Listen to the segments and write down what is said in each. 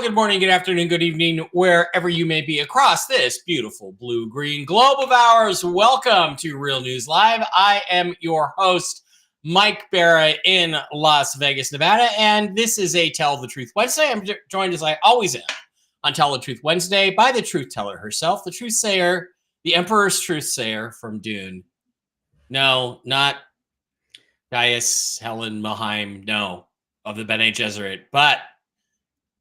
Good morning, good afternoon, good evening, wherever you may be across this beautiful blue-green globe of ours. Welcome to Real News Live. I am your host, Mike Barra in Las Vegas, Nevada, and this is a Tell the Truth Wednesday. I'm joined, as I always am, on Tell the Truth Wednesday by the truth teller herself, the truth sayer, the Emperor's truth sayer from Dune. No, not Gaius Helen Maheim, no, of the Bene Gesserit, but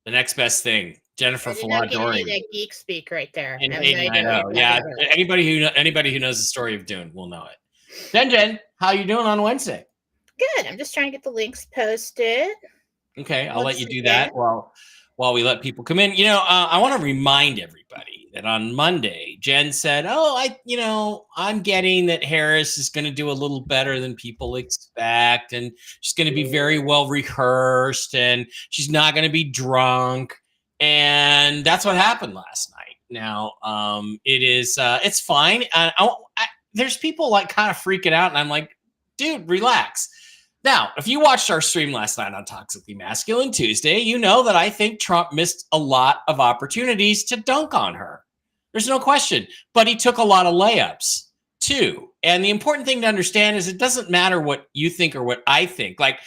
the next best thing, Jennifer Faladori. That geek speak right there. I know. Yeah, anybody who knows the story of Dune will know it. Jen, how you doing on Wednesday? Good. I'm just trying to get the links posted. Okay, I'll let you do that while we let people come in. You know, I want to remind everybody that on Monday, Jen said, I'm getting that Harris is going to do a little better than people expect, and she's going to be very well rehearsed, and she's not going to be drunk. And that's what happened last night. Now, it's fine. There's people like kind of freaking out, and I'm like, dude, relax. Now, if you watched our stream last night on Toxically Masculine Tuesday, you know that I think Trump missed a lot of opportunities to dunk on her. There's no question. But he took a lot of layups, too. And the important thing to understand is it doesn't matter what you think or what I think. Like,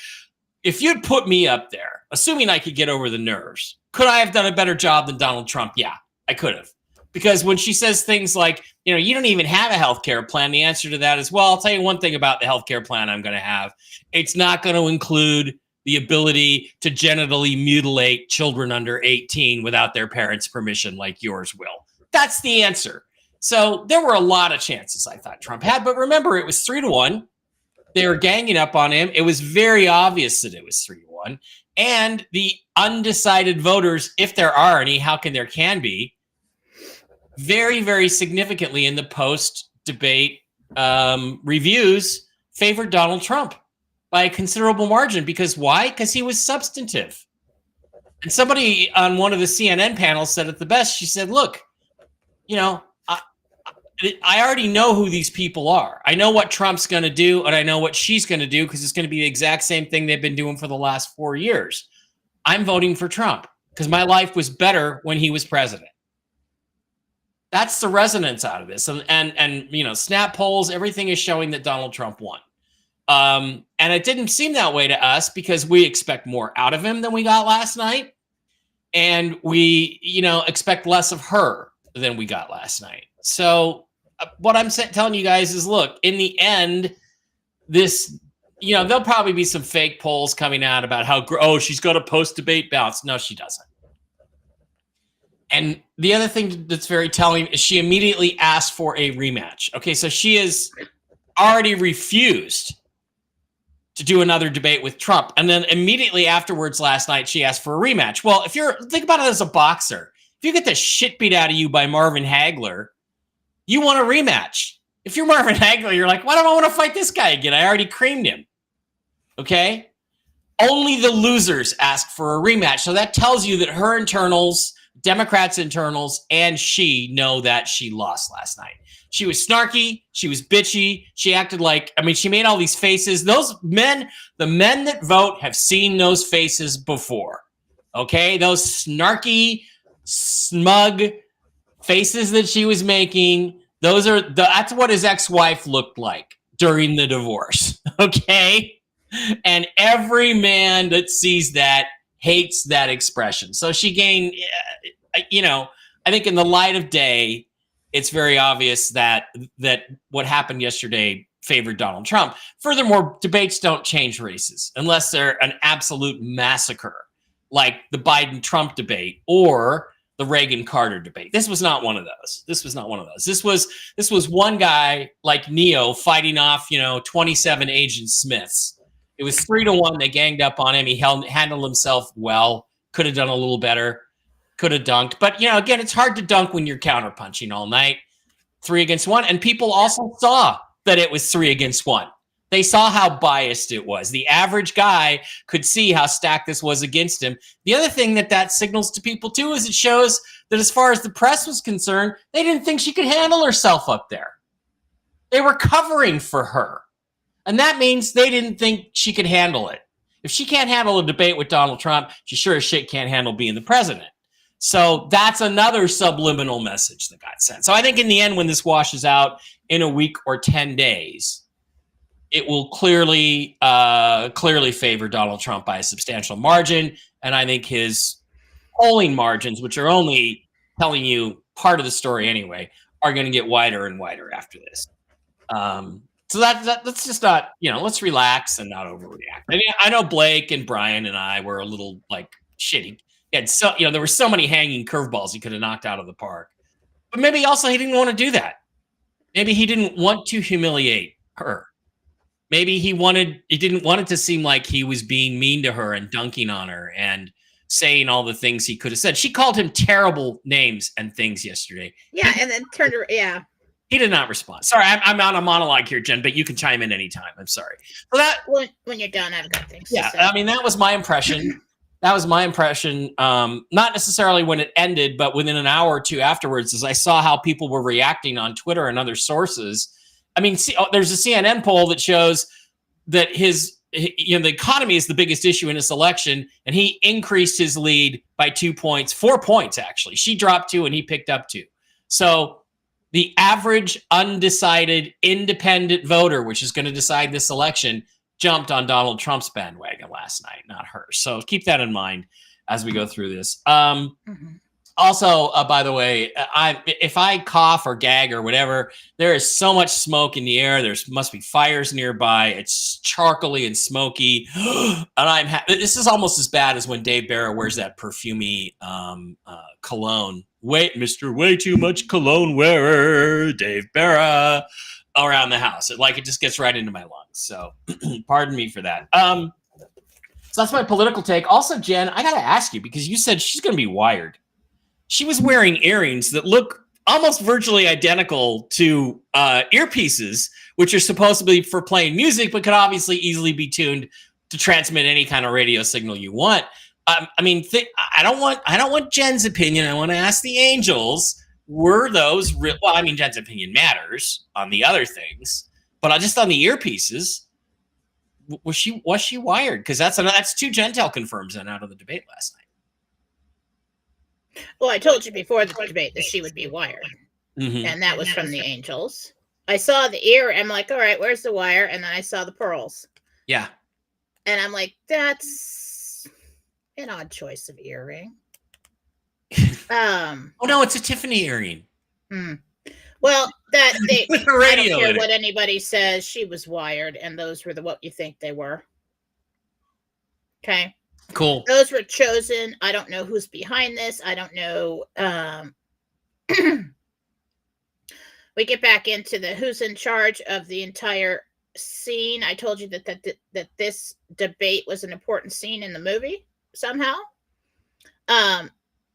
if you'd put me up there, assuming I could get over the nerves, could I have done a better job than Donald Trump? Yeah, I could have. Because when she says things like, you don't even have a healthcare plan, the answer to that is, well, I'll tell you one thing about the healthcare plan I'm going to have. It's not going to include the ability to genitally mutilate children under 18 without their parents' permission like yours will. That's the answer. So there were a lot of chances I thought Trump had. But remember, it was 3-1. They were ganging up on him. It was very obvious that it was 3-1. And the undecided voters, if there are any, how can there be, very, very significantly in the post-debate reviews favored Donald Trump by a considerable margin. Because why? Because he was substantive. And somebody on one of the CNN panels said it the best. She said, look, I already know who these people are. I know what Trump's going to do, and I know what she's going to do, because it's going to be the exact same thing they've been doing for the last 4 years. I'm voting for Trump because my life was better when he was president. That's the resonance out of this. And snap polls, everything is showing that Donald Trump won. And it didn't seem that way to us because we expect more out of him than we got last night. And we, expect less of her than we got last night. So what I'm telling you guys is, look, in the end, this, there'll probably be some fake polls coming out about how, she's got a post-debate bounce. No, she doesn't. And the other thing that's very telling is she immediately asked for a rematch. Okay, so she has already refused to do another debate with Trump. And then immediately afterwards last night, she asked for a rematch. Well, think about it as a boxer. If you get the shit beat out of you by Marvin Hagler, you want a rematch. If you're Marvin Hagler, you're like, why don't I want to fight this guy again? I already creamed him. Okay? Only the losers ask for a rematch. So that tells you that her internals, Democrats' internals, and she know that she lost last night. She was snarky. She was bitchy. She acted like, she made all these faces. Those men, the men that vote have seen those faces before. Okay? Those snarky, smug faces that she was making, that's what his ex-wife looked like during the divorce. Okay? And every man that sees that hates that expression. So she gained, I think in the light of day, it's very obvious that what happened yesterday favored Donald Trump. Furthermore, debates don't change races unless they're an absolute massacre, like the Biden-Trump debate or the Reagan-Carter debate. This was not one of those. This was one guy like Neo fighting off, 27 Agent Smiths. It was 3-1. They ganged up on him. He handled himself well. Could have done a little better. Could have dunked. But, again, it's hard to dunk when you're counterpunching all night. 3 against 1. And people also saw that it was 3 against 1. They saw how biased it was. The average guy could see how stacked this was against him. The other thing that signals to people, too, is it shows that as far as the press was concerned, they didn't think she could handle herself up there. They were covering for her. And that means they didn't think she could handle it. If she can't handle a debate with Donald Trump, she sure as shit can't handle being the president. So that's another subliminal message that got sent. So I think in the end, when this washes out in a week or 10 days, it will clearly favor Donald Trump by a substantial margin. And I think his polling margins, which are only telling you part of the story anyway, are going to get wider and wider after this. So that's just not, let's relax and not overreact. I mean, I know Blake and Brian and I were a little shitty. There were so many hanging curveballs he could have knocked out of the park. But maybe also he didn't want to do that. Maybe he didn't want to humiliate her. Maybe he didn't want it to seem like he was being mean to her and dunking on her and saying all the things he could have said. She called him terrible names and things yesterday. Yeah, and then turned her, yeah. He did not respond. Sorry, I'm on a monologue here, Jen, but you can chime in anytime. I'm sorry. So that when you're done, I've got things to say. I mean, that was my impression. Not necessarily when it ended, but within an hour or two afterwards, as I saw how people were reacting on Twitter and other sources. I mean, there's a CNN poll that shows that the economy is the biggest issue in this election, and he increased his lead by 2 points, 4 points, actually. She dropped 2 and he picked up 2. So the average undecided independent voter, which is going to decide this election, jumped on Donald Trump's bandwagon last night, not hers. So keep that in mind as we go through this. Also, by the way, if I cough or gag or whatever, there is so much smoke in the air. There must be fires nearby. It's charcoaly and smoky. And this is almost as bad as when Dave Barra wears that perfumey cologne. Wait, Mr. Way Too Much Cologne Wearer, Dave Barra, around the house. It just gets right into my lungs. So pardon me for that. So that's my political take. Also, Jen, I got to ask you, because you said she's going to be wired. She was wearing earrings that look almost virtually identical to earpieces, which are supposed to be for playing music, but could obviously easily be tuned to transmit any kind of radio signal you want. I don't want Jen's opinion. I want to ask the Angels. Were those real? Well, I mean, Jen's opinion matters on the other things, but just on the earpieces, was she wired? Because that's 2 Gentel confirms then out of the debate last night. Well, I told you before the debate that she would be wired, and that was from the Angels. I saw the ear. I'm like, all right, where's the wire? And then I saw the pearls. Yeah. And I'm like, that's an odd choice of earring. Oh no, it's a Tiffany earring. Well, that they with a radio. I don't care what anybody says. She was wired, and those were what you think they were. Okay. Cool. Those were chosen. I don't know who's behind this. I don't know. We get back into the who's in charge of the entire scene. I told you that this debate was an important scene in the movie somehow.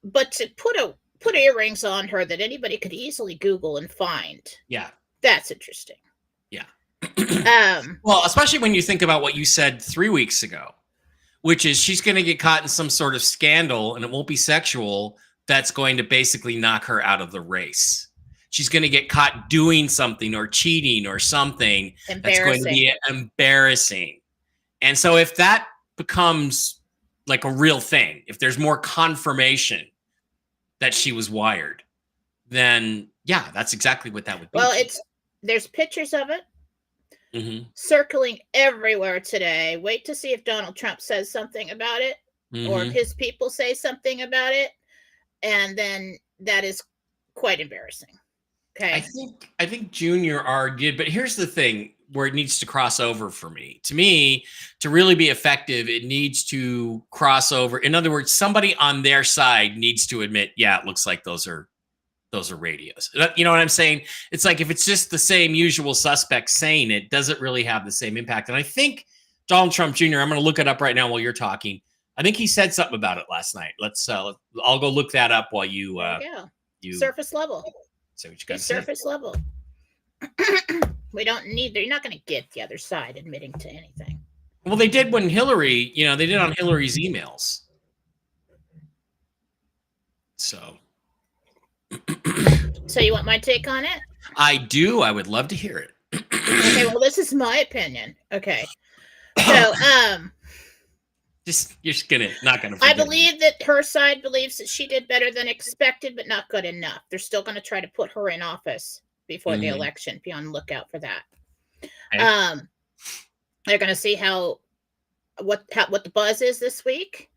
But to put earrings on her that anybody could easily Google and find. Yeah. That's interesting. Yeah. Well, especially when you think about what you said 3 weeks ago, which is she's going to get caught in some sort of scandal, and it won't be sexual, that's going to basically knock her out of the race. She's going to get caught doing something or cheating or something that's going to be embarrassing. And so if that becomes like a real thing, if there's more confirmation that she was wired, then yeah, that's exactly what that would be. Well, there's pictures of it. Mm-hmm. Circling everywhere today. Wait to see if Donald Trump says something about it, or if his people say something about it, and then that is quite embarrassing. Okay, I think Junior argued, but here's the thing where it needs to cross over for me. To me, to really be effective, it needs to cross over. In other words, somebody on their side needs to admit, yeah, it looks like those are radios. You know what I'm saying? It's like if it's just the same usual suspects saying it, doesn't really have the same impact. And I think Donald Trump Jr. I'm going to look it up right now while you're talking. I think he said something about it last night. I'll go look that up while you surface level. See what you got. Surface level. We don't need. You're not going to get the other side admitting to anything. Well, they did when Hillary. They did on Hillary's emails. So. So you want my take on it? I do. I would love to hear it. Okay. Well, this is my opinion. Okay. So, you're not gonna. I believe that her side believes that she did better than expected, but not good enough. They're still going to try to put her in office before the election. Be on the lookout for that. Okay. They're going to see what the buzz is this week,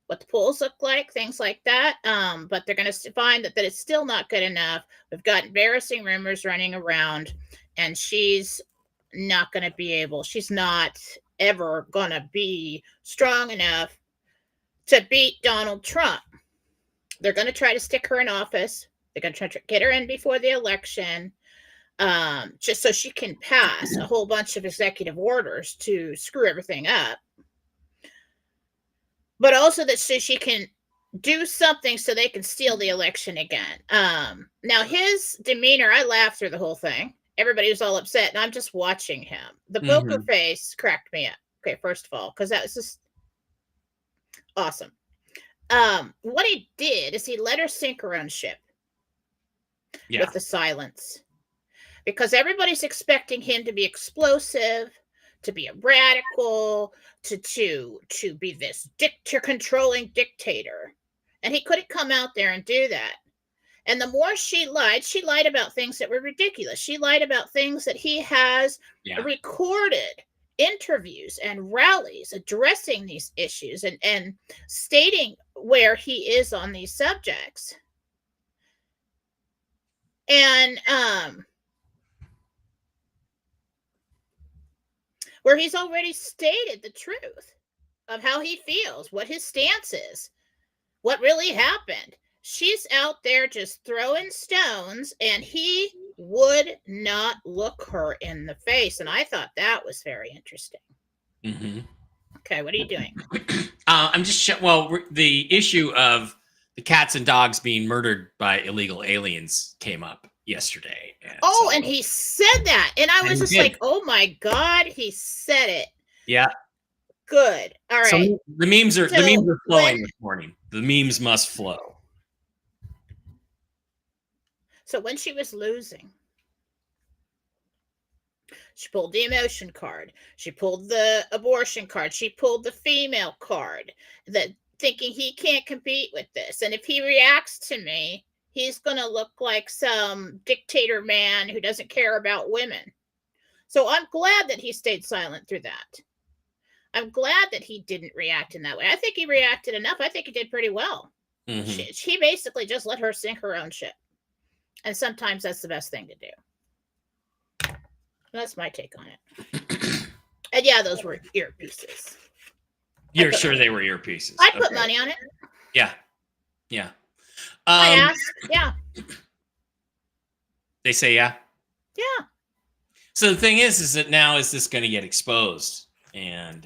what the polls look like, things like that. But they're going to find that it's still not good enough. We've got embarrassing rumors running around, and she's not going to be able. She's not ever going to be strong enough to beat Donald Trump. They're going to try to stick her in office. They're going to try to get her in before the election, just so she can pass a whole bunch of executive orders to screw everything up. But also that so she can do something so they can steal the election again. Now, his demeanor, I laughed through the whole thing. Everybody was all upset, and I'm just watching him. The poker face cracked me up. Okay, first of all, because that was just awesome. What he did is he let her sink her own ship with the silence, because everybody's expecting him to be explosive, to be a radical, to be this controlling dictator, and he couldn't come out there and do that. And the more she lied about things that were ridiculous. She lied about things that he has recorded interviews and rallies addressing these issues and stating where he is on these subjects. And where he's already stated the truth of how he feels, what his stance is, what really happened. She's out there just throwing stones, and he would not look her in the face. And I thought that was very interesting. Okay, what are you doing? I'm just the issue of the cats and dogs being murdered by illegal aliens came up yesterday. And he said that, and I was just like, "Oh my God, he said it." Yeah. Good. All right. So the memes are flowing this morning. The memes must flow. So when she was losing, she pulled the emotion card. She pulled the abortion card. She pulled the female card, that thinking he can't compete with this. And if he reacts to me, he's going to look like some dictator man who doesn't care about women. So I'm glad that he stayed silent through that. I'm glad that he didn't react in that way. I think he reacted enough. I think he did pretty well. She basically just let her sink her own ship. And sometimes that's the best thing to do. That's my take on it. And yeah, those were earpieces. You're sure they were earpieces? I put money on it. Yeah. I asked. Yeah. They say yeah? Yeah. So the thing is that now is this going to get exposed? And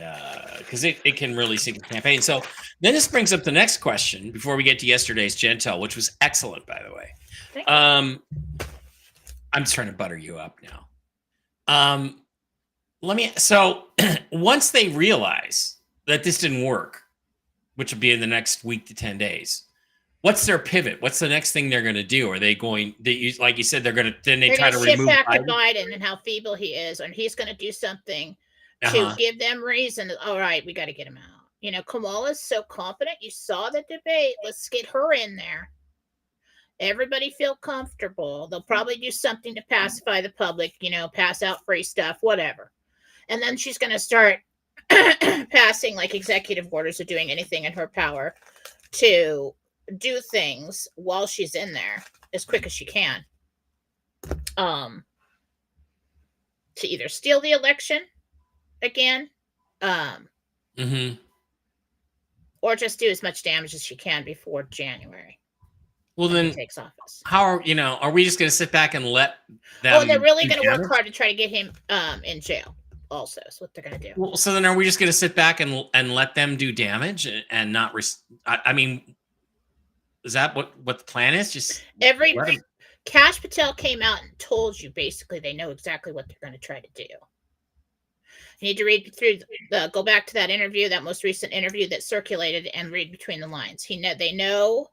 because it can really sink the campaign. So then this brings up the next question before we get to yesterday's Gentel, which was excellent, by the way. I'm just trying to butter you up now. So once they realize that this didn't work, which will be in the next week to 10 days, what's their pivot? What's the next thing they're going to do? Are they going, like you said, they're try to remove back to Biden and how feeble he is, and he's going to do something to give them reason. All right, we got to get him out. Kamala's so confident. You saw the debate. Let's get her in there. Everybody feel comfortable. They'll probably do something to pacify the public, pass out free stuff, whatever. And then she's going to start passing like executive orders or doing anything in her power to do things while she's in there as quick as she can. To either steal the election again, or just do as much damage as she can before January. Well, then takes office. How are we just going to sit back and let them? Oh, they're really going to work hard to try to get him in jail. also is what they're going to do. Well, so then are we just going to sit back and let them do damage and not? I mean, is that what the plan is? Just Cash Patel came out and told you basically they know exactly what they're going to try to do. You need to read through go back to that interview, that most recent interview that circulated, and read between the lines. They know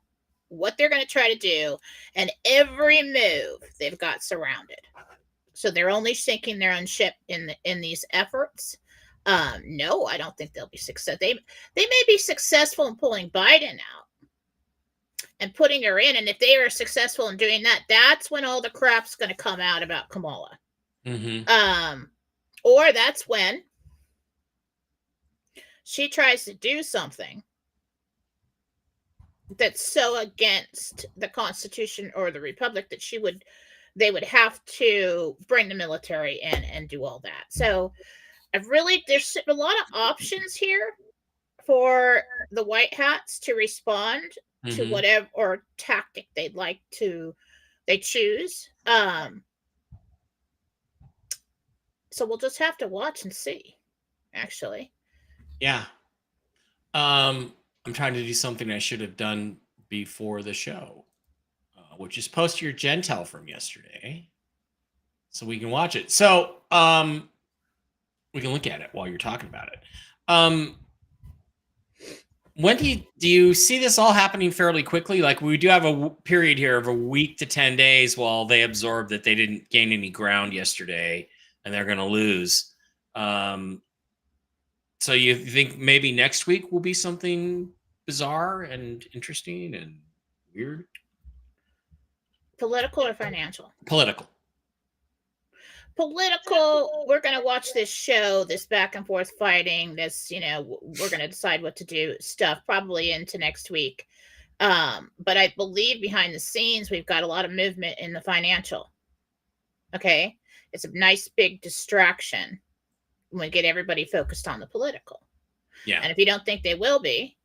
what they're going to try to do, and every move they've got surrounded. So they're only sinking their own ship in these efforts. No, I don't think they'll be successful. They may be successful in pulling Biden out and putting her in, and if they are successful in doing that, that's when all the crap's going to come out about Kamala. Mm-hmm. Or that's when she tries to do something that's so against the Constitution or the Republic that they would have to bring the military in and do all that. So there's a lot of options here for the White Hats to respond to whatever or tactic they choose. So we'll just have to watch and see, actually. Yeah. I'm trying to do something I should have done before the show, which is post your Gentel from yesterday so we can watch it. So we can look at it while you're talking about it. When do you see this all happening fairly quickly? Like, we do have a period here of a week to 10 days while they absorb that they didn't gain any ground yesterday and they're going to lose. So you think maybe next week will be something bizarre and interesting and weird? Political or financial? Political. We're going to watch this show, this back and forth fighting, this, we're going to decide what to do stuff probably into next week. But I believe behind the scenes, we've got a lot of movement in the financial. Okay. It's a nice big distraction when we get everybody focused on the political. Yeah. And if you don't think they will be,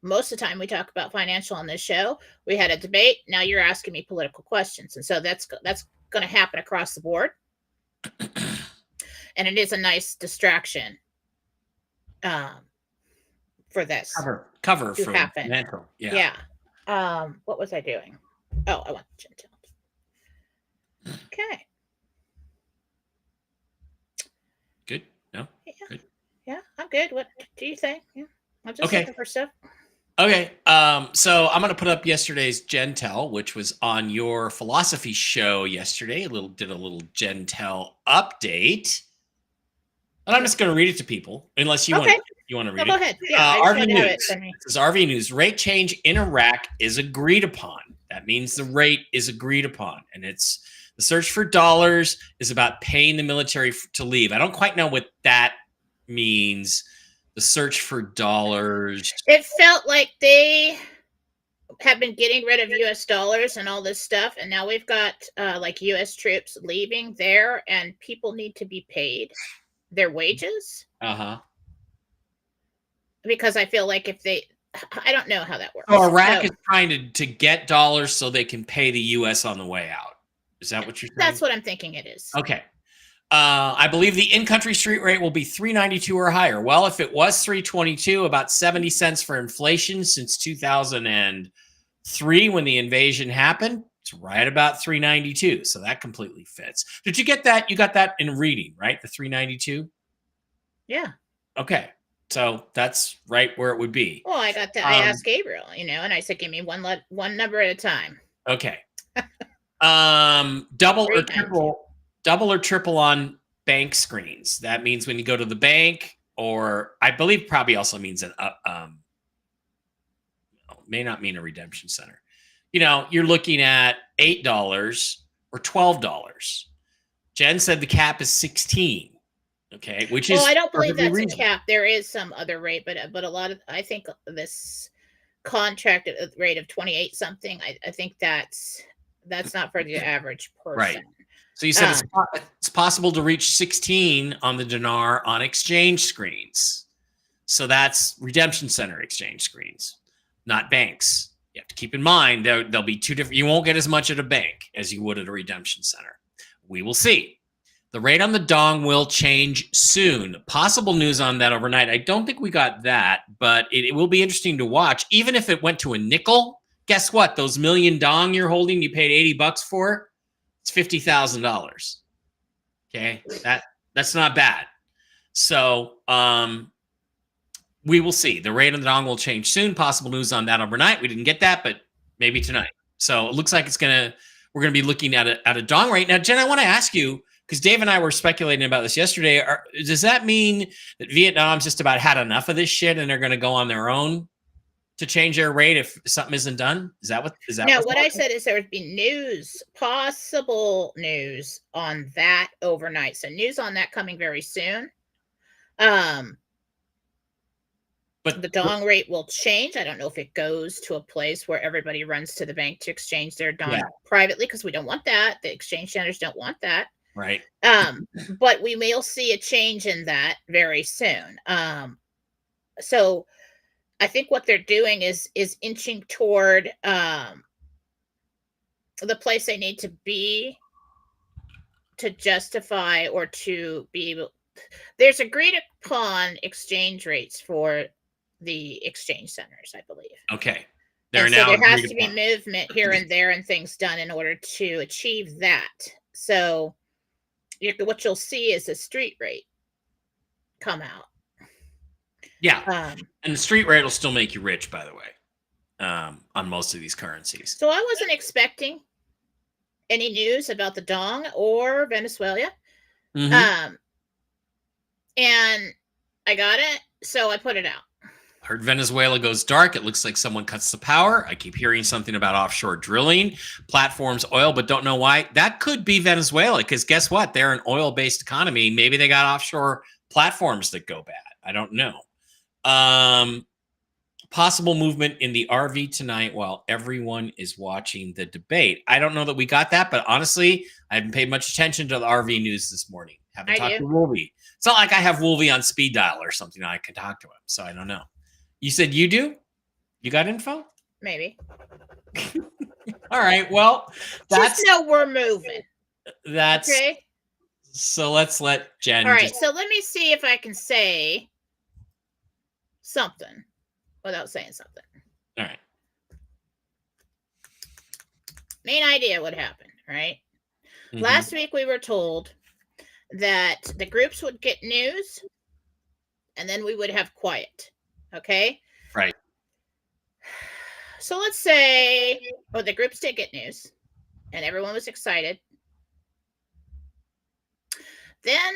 most of the time we talk about financial on this show. We had a debate. Now you're asking me political questions. And so that's going to happen across the board. And it is a nice distraction for this. Cover for happen. Financial. Yeah. What was I doing? Oh, I want Gentel. Okay. Good? No? Yeah. Good. Yeah, I'm good. What do you think? Yeah. I'm just Okay. looking for stuff. Okay. So I'm going to put up yesterday's Gentel, which was on your philosophy show yesterday. Did a little Gentel update. And I'm just going to read it to people, unless you want to read it. Go ahead. Yeah, RV News. This is RV News. Rate change in Iraq is agreed upon. That means the rate is agreed upon. And it's the search for dollars is about paying the military to leave. I don't quite know what that means. The search for dollars. It felt like they have been getting rid of U.S. dollars and all this stuff. And now we've got like U.S. troops leaving there, and people need to be paid their wages. Because I feel like I don't know how that works. So Iraq is trying to get dollars so they can pay the U.S. on the way out. Is that what you're saying? That's what I'm thinking it is. Okay. I believe the in-country street rate will be $3.92 or higher. Well, if it was $3.22, about 70 cents for inflation since 2003 when the invasion happened, it's right about $3.92. So that completely fits. Did you get that? You got that in reading, right? The $3.92? Yeah. Okay. So that's right where it would be. Well, I got that. I asked Gabriel, and I said, give me one number at a time. Okay. Double or triple on bank screens. That means when you go to the bank, or I believe probably also means may not mean a redemption center. You're looking at $8 or $12. Jen said the cap is 16. Okay, which is I don't believe that's reasonable. A cap. There is some other rate, but a lot of I think this contract at a rate of 28 something. I think that's not for the average person. Right. So you said it's possible to reach 16 on the dinar on exchange screens. So that's redemption center exchange screens, not banks. You have to keep in mind there'll be two different. You won't get as much at a bank as you would at a redemption center. We will see. The rate on the dong will change soon. Possible news on that overnight. I don't think we got that, but it will be interesting to watch. Even if it went to a nickel, guess what? Those million dong you're holding, you paid $80 for, it's $50,000. Okay, that's not bad. So we will see. The rate on the dong will change soon. Possible news on that overnight. We didn't get that, but maybe tonight. So it looks like we're gonna be looking at a dong rate. Now, Jen, I want to ask you, because Dave and I were speculating about this yesterday. Does that mean that Vietnam's just about had enough of this shit and they're going to go on their own to change their rate if something isn't done? Is that? No, what I said is there would be possible news on that overnight. So news on that coming very soon. But the dong rate will change. I don't know if it goes to a place where everybody runs to the bank to exchange their dong privately, because we don't want that. The exchange centers don't want that. Right. But we will see a change in that very soon. So I think what they're doing is inching toward the place they need to be to justify or to be able. There's agreed upon exchange rates for the exchange centers, I believe. Okay. So there has to be movement here and there and things done in order to achieve that. So what you'll see is a street rate come out. Yeah. And the street rate will still make you rich, by the way, on most of these currencies. So I wasn't expecting any news about the dong or Venezuela. Mm-hmm. And I got it, so I put it out. Heard Venezuela goes dark. It looks like someone cuts the power. I keep hearing something about offshore drilling, platforms, oil, but don't know why. That could be Venezuela, because guess what? They're an oil-based economy. Maybe they got offshore platforms that go bad. I don't know. Possible movement in the RV tonight while everyone is watching the debate. I don't know that we got that, but honestly, I haven't paid much attention to the RV news this morning. Haven't talked to Wolvie. It's not like I have Wolvie on speed dial or something. I can talk to him, so I don't know. You said you do? You got info? Maybe. All right. Well, just know we're moving. That's okay. So let's let Jen. All right. So let me see if I can say something without saying something. All right. Main idea what happened, right? Mm-hmm. Last week we were told that the groups would get news and then we would have quiet. Okay. Right. So let's say, the groups did get news and everyone was excited. Then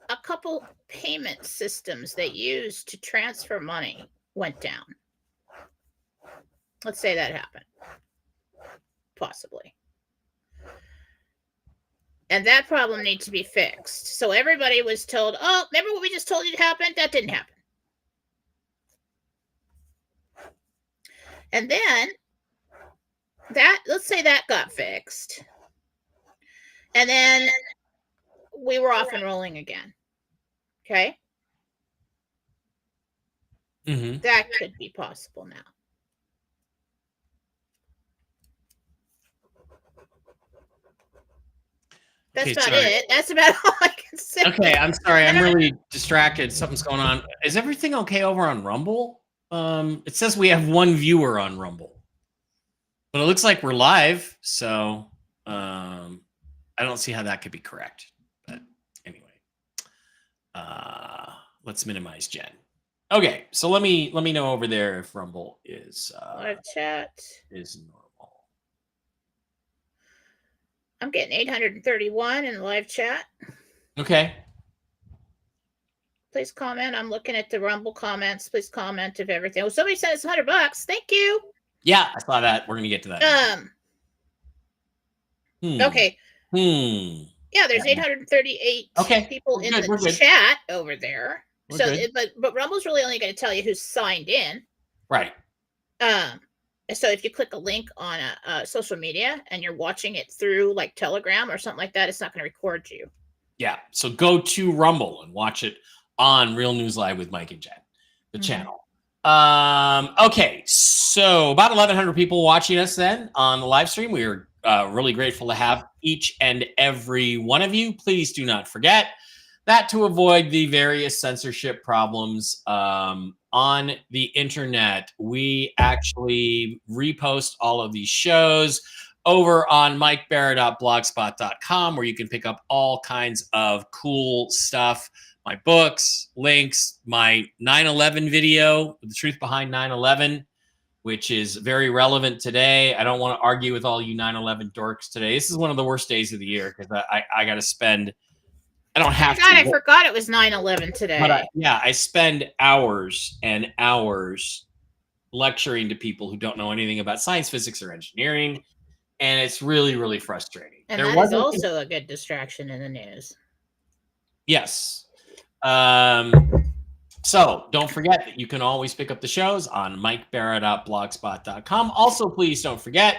a couple payment systems they used to transfer money went down. Let's say that happened. Possibly. And that problem needs to be fixed. So everybody was told, oh, remember what we just told you happened? That didn't happen. And then let's say that got fixed. And then we were off and rolling again. Okay. Mm-hmm. That could be possible now. That's about it. That's about all I can say. Okay, I'm sorry. I'm really distracted. Something's going on. Is everything okay over on Rumble? It says we have one viewer on Rumble, but it looks like we're live. So I don't see how that could be correct. But anyway, let's minimize Jen. Okay, so let me know over there if Rumble is live chat is normal. I'm getting 831 in the live chat. Okay. Please comment. I'm looking at the Rumble comments. Please comment if everything. Oh, somebody said it's $100. Thank you. Yeah, I saw that. We're gonna get to that. Okay. Yeah, there's 838 people in the chat over there. But Rumble's really only going to tell you who's signed in. Right. So if you click a link on a social media and you're watching it through like Telegram or something like that, it's not going to record you. Yeah. So go to Rumble and watch it on Real News Live with Mike and Jen, the channel. Okay. So about 1,100 people watching us then on the live stream. We are really grateful to have each and every one of you. Please do not forget that to avoid the various censorship problems on the internet, we actually repost all of these shows over on mikebarra.blogspot.com, where you can pick up all kinds of cool stuff. My books, links, my 9/11 video, the truth behind 9/11, which is very relevant today. I don't want to argue with all you 9/11 dorks today. This is one of the worst days of the year because I got to spend. I don't have to. I forgot it was 9/11 today. But I spend hours and hours lecturing to people who don't know anything about science, physics, or engineering. And it's really, really frustrating. And that is also a good distraction in the news. Yes. So don't forget that you can always pick up the shows on mikebarra.blogspot.com. Also, please don't forget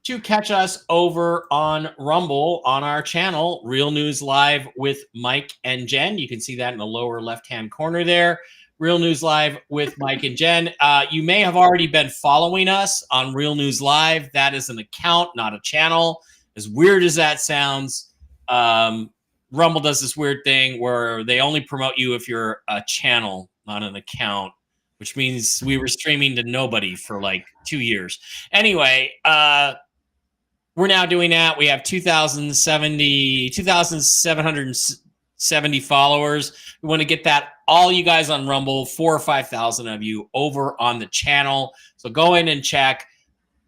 to catch us over on Rumble on our channel, Real News Live with Mike and Jen. You can see that in the lower left-hand corner there. Real News Live with Mike and Jen. You may have already been following us on Real News Live. That is an account, not a channel. As weird as that sounds, Rumble does this weird thing where they only promote you if you're a channel, not an account, which means we were streaming to nobody for like 2 years. Anyway, we're now doing that. We have 2,770 followers. We want to get that, all you guys on Rumble, 4,000 or 5,000 of you over on the channel. So go in and check,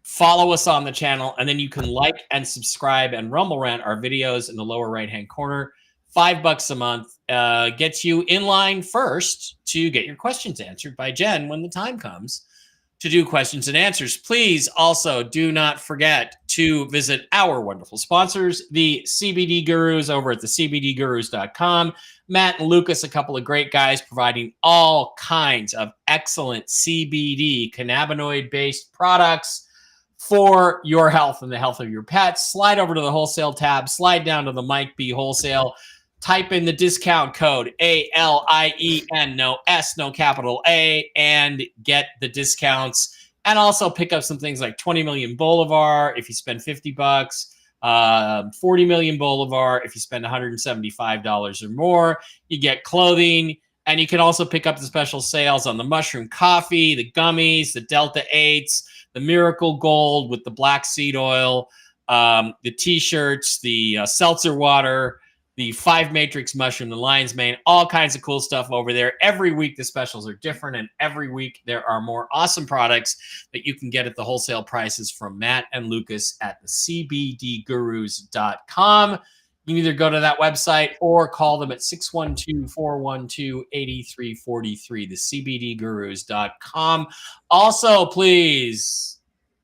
follow us on the channel, and then you can like and subscribe and Rumble Rant our videos in the lower right-hand corner. $5 a month gets you in line first to get your questions answered by Jen when the time comes to do questions and answers. Please also do not forget to visit our wonderful sponsors, the CBD Gurus over at thecbdgurus.com. Matt and Lucas, a couple of great guys providing all kinds of excellent CBD cannabinoid-based products for your health and the health of your pets. Slide over to the wholesale tab, slide down to the Mike B Wholesale, type in the discount code ALIEN, no S, no capital A, and get the discounts. And also pick up some things like 20 million Bolivar if you spend $50, 40 million Bolivar if you spend $175 or more. You get clothing, and you can also pick up the special sales on the mushroom coffee, the gummies, the Delta 8s, the Miracle Gold with the black seed oil, the T-shirts, the seltzer water, the 5 Matrix Mushroom, the Lion's Mane, all kinds of cool stuff over there. Every week the specials are different, and every week there are more awesome products that you can get at the wholesale prices from Matt and Lucas at the cbdgurus.com. You can either go to that website or call them at 612-412-8343, the cbdgurus.com. Also, please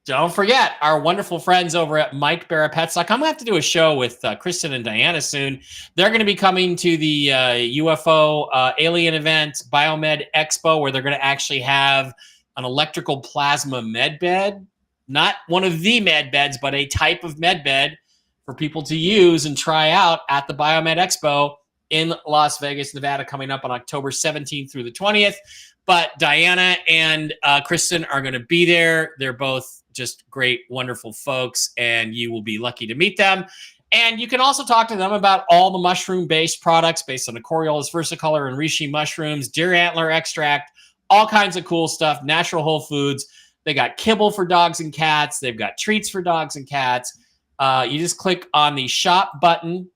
don't forget our wonderful friends over at MikeBarraPets.com. I'm going to have to do a show with Kristen and Diana soon. They're going to be coming to the UFO alien event, Biomed Expo, where they're going to actually have an electrical plasma med bed. Not one of the med beds, but a type of med bed for people to use and try out at the Biomed Expo in Las Vegas, Nevada, coming up on October 17th through the 20th. But Diana and Kristen are going to be there. They're both just great, wonderful folks, and you will be lucky to meet them. And you can also talk to them about all the mushroom-based products based on the Coriolis versicolor and reishi mushrooms, deer antler extract, all kinds of cool stuff, natural whole foods. They got kibble for dogs and cats. They've got treats for dogs and cats. You just click on the shop button,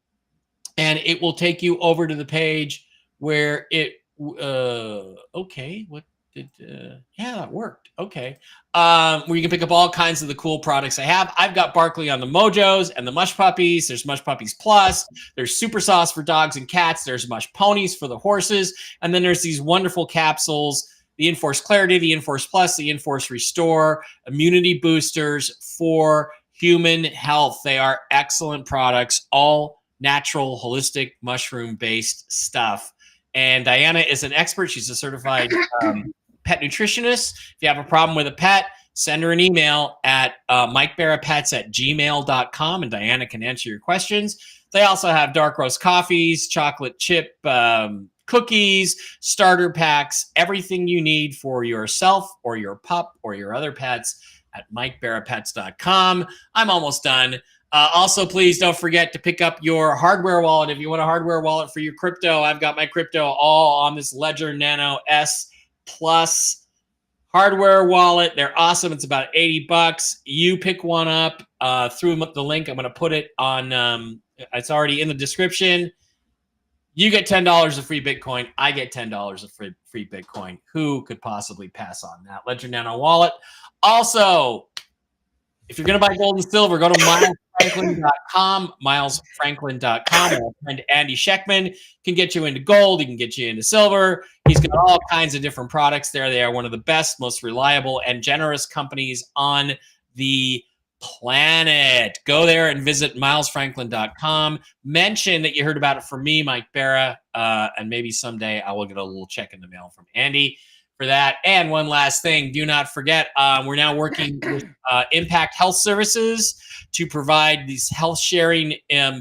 and it will take you over to the page where it okay, what did yeah, it worked. Okay. Where you can pick up all kinds of the cool products I have. I've got Barkley on the Mojos and the Mush Puppies. There's Mush Puppies Plus. There's Super Sauce for dogs and cats. There's Mush Ponies for the horses. And then there's these wonderful capsules, the Enforce Clarity, the Enforce Plus, the Enforce Restore, immunity boosters for human health. They are excellent products, all natural, holistic, mushroom-based stuff. And Diana is an expert. She's a certified pet nutritionist. If you have a problem with a pet, send her an email at mikebarrapets@gmail.com, and Diana can answer your questions. They also have dark roast coffees, chocolate chip cookies, starter packs, everything you need for yourself or your pup or your other pets at mikebarrapets.com. I'm almost done. Also, please don't forget to pick up your hardware wallet. If you want a hardware wallet for your crypto, I've got my crypto all on this Ledger Nano S Plus hardware wallet. They're awesome. It's about $80. You pick one up through the link. I'm going to put it on. It's already in the description. You get $10 of free Bitcoin. I get $10 of free Bitcoin. Who could possibly pass on that? Ledger Nano wallet. Also, if you're going to buy gold and silver, go to milesfranklin.com, milesfranklin.com. Our friend Andy Scheckman can get you into gold. He can get you into silver. He's got all kinds of different products there. They are one of the best, most reliable, and generous companies on the planet. Go there and visit milesfranklin.com. Mention that you heard about it from me, Mike Barra, and maybe someday I will get a little check in the mail from Andy for that. And one last thing, do not forget, we're now working with Impact Health Services to provide these health sharing,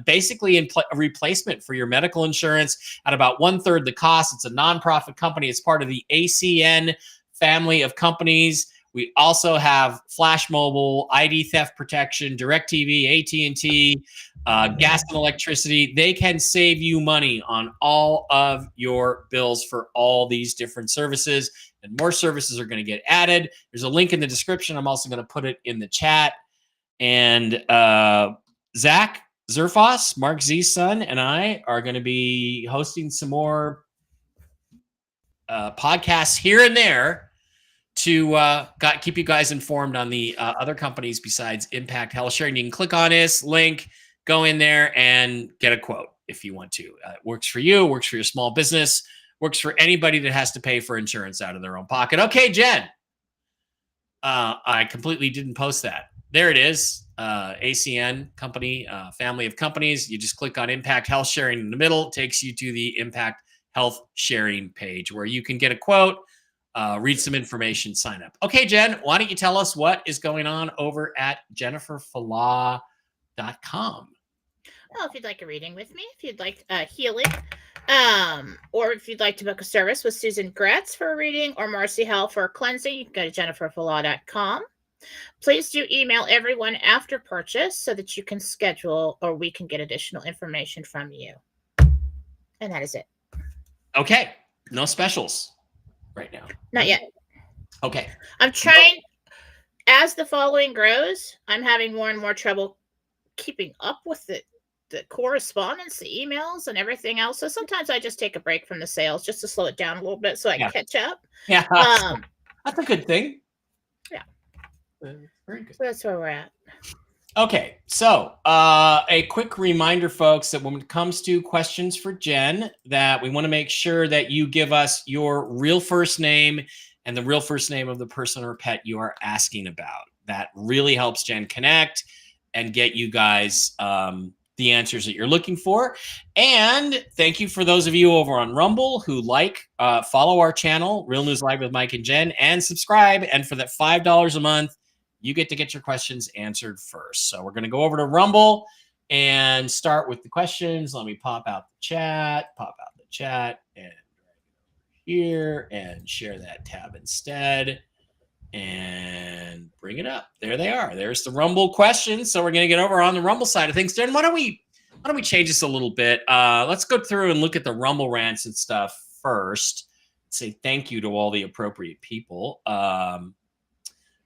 basically in replacement for your medical insurance at about 1/3 the cost. It's a nonprofit company. It's part of the ACN family of companies. We also have Flash Mobile, ID theft protection, DirecTV, AT&T, gas and electricity. They can save you money on all of your bills for all these different services, and more services are going to get added. There's a link in the description. I'm also going to put it in the chat. And Zach Zerfos, Mark Z's son, and I are going to be hosting some more podcasts here and there to keep you guys informed on the other companies besides Impact Health Sharing. You can click on this link, go in there, and get a quote if you want to. It works for you, works for your small business, works for anybody that has to pay for insurance out of their own pocket. Okay, Jen. I completely didn't post that. There it is. ACN company, family of companies. You just click on Impact Health Sharing in the middle. It takes you to the Impact Health Sharing page where you can get a quote, read some information, sign up. Okay, Jen, why don't you tell us what is going on over at jenniferfalaw.com? Well, if you'd like a reading with me, if you'd like healing, or if you'd like to book a service with Susan Gretz for a reading or Marcy Hell for a cleansing, you can go to jenniferfalaw.com. Please do email everyone after purchase so that you can schedule or we can get additional information from you. And that is it. Okay. No specials right now. Not yet. Okay. I'm trying, as the following grows, I'm having more and more trouble keeping up with the correspondence, the emails, and everything else. So sometimes I just take a break from the sales just to slow it down a little bit so I can catch up. Yeah. That's a good thing. Yeah. Very good. So that's where we're at. Okay. So a quick reminder, folks, that when it comes to questions for Jen, that we want to make sure that you give us your real first name and the real first name of the person or pet you are asking about. That really helps Jen connect and get you guys the answers that you're looking for. And thank you for those of you over on Rumble who follow our channel, Real News Live with Mike and Jen, and subscribe. And for that $5 a month, you get to get your questions answered first. So we're going to go over to Rumble and start with the questions. Let me pop out the chat, and here and share that tab instead and bring it up. There they are. There's the Rumble questions. So we're going to get over on the Rumble side of things. Jen, why don't we change this a little bit? Let's go through and look at the Rumble rants and stuff first. Say thank you to all the appropriate people.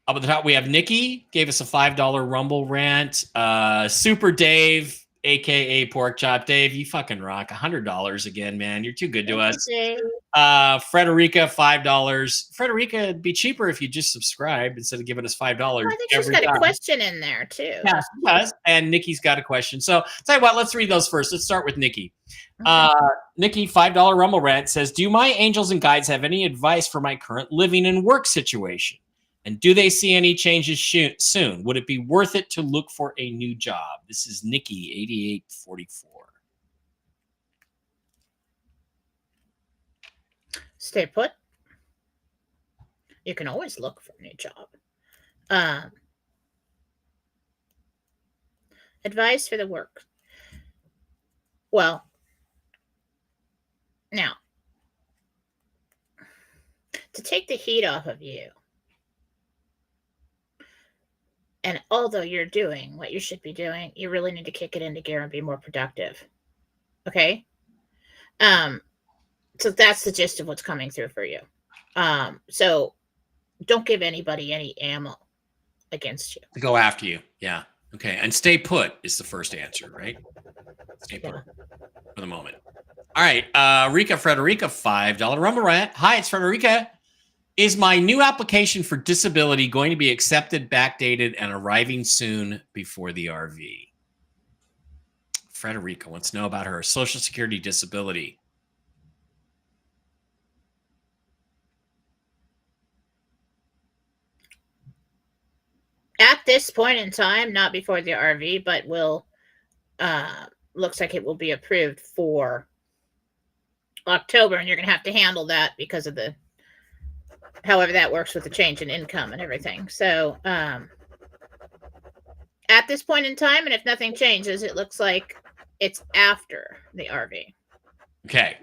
Up at the top, we have Nikki, gave us a $5 Rumble rant. Super Dave, a.k.a. Pork Chop. Dave, you fucking rock. $100 again, man. You're too good to us. Frederica, $5. Frederica, it'd be cheaper if you just subscribe instead of giving us $5. I think she's got a question in there, too. Yeah, she does. And Nikki's got a question. So tell you what, let's read those first. Let's start with Nikki. Nikki, $5 Rumble rant says, do my angels and guides have any advice for my current living and work situation? And do they see any changes soon? Would it be worth it to look for a new job? This is Nikki, 8844. Stay put. You can always look for a new job. Advice for the work. Well, now, to take the heat off of you, And although you're doing what you should be doing, you really need to kick it into gear and be more productive. Okay? So that's the gist of what's coming through for you. So don't give anybody any ammo against you. To go after you. Yeah. Okay. And stay put is the first answer, right? Stay put for the moment. All right. Rika Frederica, $5 Rumble Rant. Hi, it's Frederica. Is my new application for disability going to be accepted, backdated, and arriving soon before the RV? Frederica wants to know about her Social Security disability. At this point in time, not before the RV, but will looks like it will be approved for October, and you're going to have to handle that because of the however that works with the change in income and everything. So at this point in time, and if nothing changes, it looks like it's after the RV. Okay.